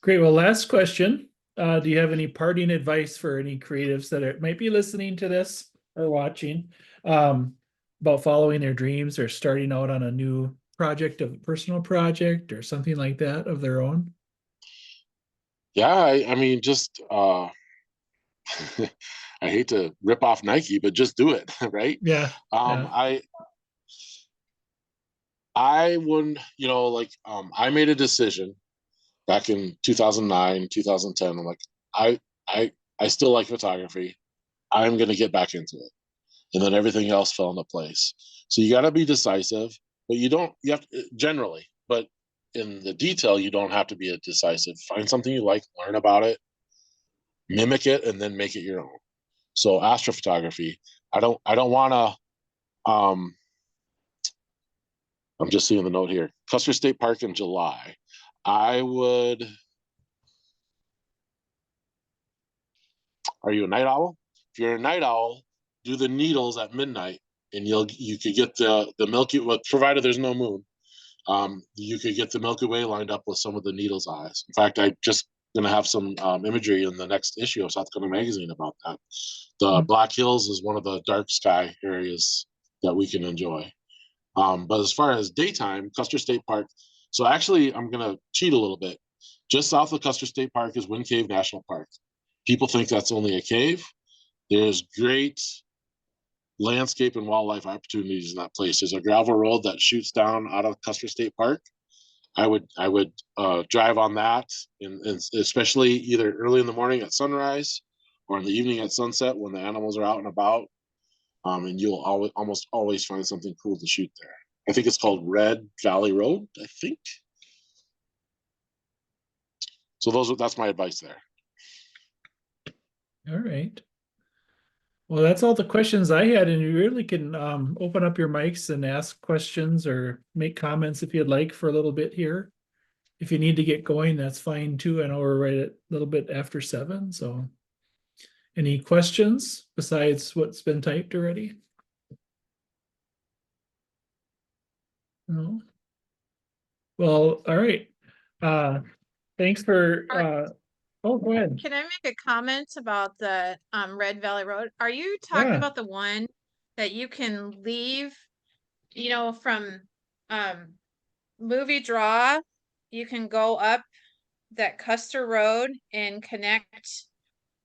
Great. Well, last question. Do you have any parting advice for any creatives that might be listening to this or watching about following their dreams or starting out on a new project, a personal project or something like that of their own? Yeah, I mean, just I hate to rip off Nike, but just do it, right? Yeah. Um, Yeah. I wouldn't, I made a decision back in 2009, 2010. I'm like, I I I still like photography. I'm going to get back into it. And then everything else fell into place. So you got to be decisive, but you have to, generally, but in the detail, you don't have to be a decisive. Find something you like, learn about it, mimic it, and then make it your own. So astrophotography, I don't want to, I'm just seeing the note here, Custer State Park in July. I would, are you a night owl? If you're a night owl, do the needles at midnight and you could get the Milky Way, provided there's no moon. You could get the Milky Way lined up with some of the needle's eyes. In fact, I just going to have some imagery in the next issue of South Dakota Magazine about that. The Black Hills is one of the dark sky areas that we can enjoy. But as far as daytime, Custer State Park. So actually, I'm going to cheat a little bit. Just south of Custer State Park is Wind Cave National Park. People think that's only a cave. There's great landscape and wildlife opportunities in that place. There's a gravel road that shoots down out of Custer State Park. I would drive on that, and especially either early in the morning at sunrise or in the evening at sunset when the animals are out and about. And you'll almost always find something cool to shoot there. I think it's called Red Valley Road, I think. So that's my advice there. All right. Well, that's all the questions I had, and you really can open up your mics and ask questions or make comments if you'd like for a little bit here. If you need to get going, that's fine too. I know we're right at a little bit after 7. So any questions besides what's been typed already? No. Well, all right. Thanks for oh, go ahead. Can I make a comment about the Red Valley Road? Are you talking Yeah. about the one that you can leave, from Movie Draw? You can go up that Custer Road and connect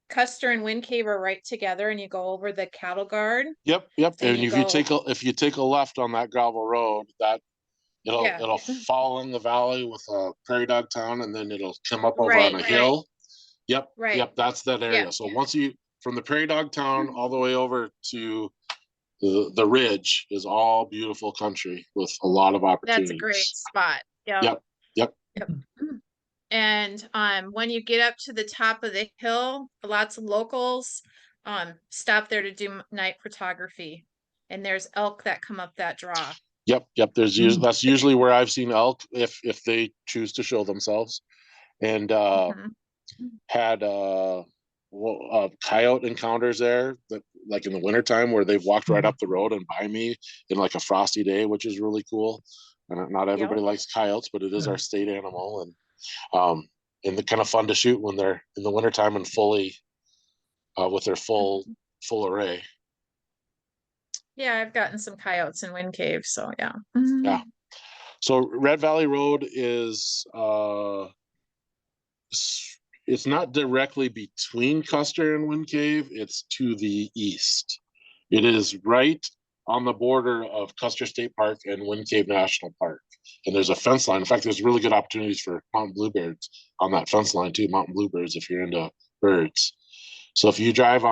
Custer and Wind Cave are right together, and you go over the cattle guard. Yep. And And you if you take a left on that gravel road, that Yeah. it'll fall in the valley with a prairie dog town, and then it'll come up over Right, on a right. hill. Yep. Right. Yep. That's that area. Yeah. So once you from the prairie dog town all the way over to the ridge is all beautiful country with a lot of That's a great opportunities. spot. Yeah. Yep. Yep. Yep. And when you get up to the top of the hill, lots of locals stop there to do night photography. And there's elk that come up that draw. Yep. Yep. That's usually where I've seen elk if they choose to show themselves. And had coyote encounters there that like in the wintertime where they've walked right up the road and by me in like a frosty day, which is really cool. And not everybody likes coyotes, but it is our state animal, and they're kind of fun to shoot when they're in the wintertime and fully with their full array. Yeah, I've gotten some coyotes in Wind Cave, so yeah. Yeah. So Red Valley Road is it's not directly between Custer and Wind Cave, it's to the east. It is right on the border of Custer State Park and Wind Cave National Park. And there's a fence line. In fact, there's really good opportunities for mountain bluebirds on that fence line too, mountain bluebirds if you're into birds. So if you drive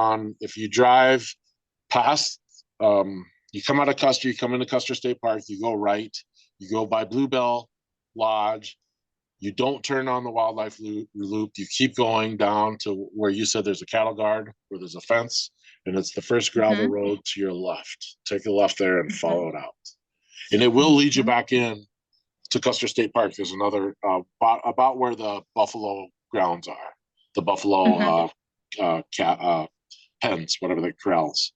past, you come out of Custer, you come into Custer State Park, you go right, you go by Bluebell Lodge, you don't turn on the wildlife loop, you keep going down to where you said there's a cattle guard, where there's a fence, and it's the first gravel road to your left. Take a left there and follow it out. And it will lead you back in to Custer State Park. There's another, about where the buffalo grounds are, the buffalo pens, whatever the corrals.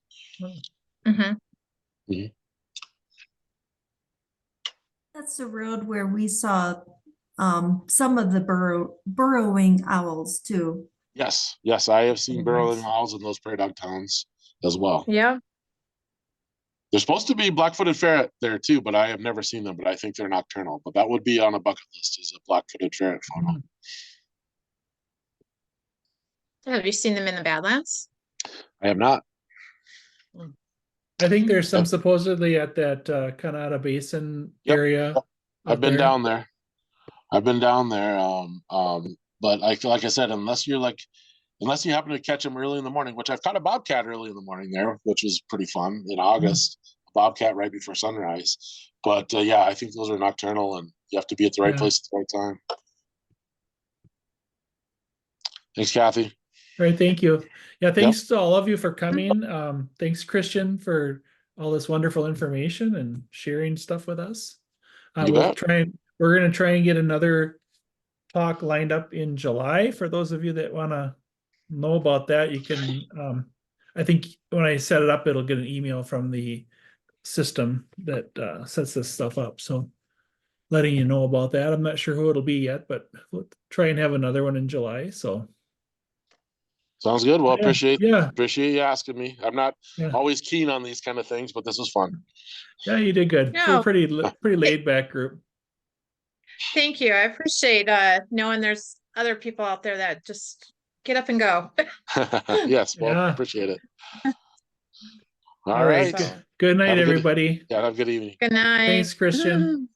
That's the road where we saw some of the burrowing owls too. Yes, I have seen burrowing owls in those prairie dog towns as well. Yeah. There's supposed to be black-footed ferret there too, but I have never seen them, but I think they're nocturnal. But that would be on a bucket list, is a black-footed ferret photo. Have you seen them in the Badlands? I have not. I think there's some supposedly at that Kanata Basin area. I've been down there. But like I said, unless you happen to catch them early in the morning, which I've caught a bobcat early in the morning there, which was pretty fun in August. A bobcat right before sunrise. But yeah, I think those are nocturnal, and you have to be at the right place at the right time. Thanks, Kathy. All right, thank you. Yeah, thanks to all of you for coming. Thanks, Christian, for all this wonderful information and sharing stuff with us. We're going to try and get another talk lined up in July. For those of you that want to know about that, you can, I think when I set it up, it'll get an email from the system that sets this stuff up. So letting you know about that. I'm not sure who it'll be yet, but we'll try and have another one in July. So sounds good. Well, appreciate you asking me. I'm not always keen on these kind of things, but this was fun. Yeah, you did good. Yeah. We're pretty laid back group. Thank you. I appreciate knowing there's other people out there that just get up and go. Yes, well, appreciate it. All right. right. Good night, everybody. Have a good evening. Good night. Thanks, Christian.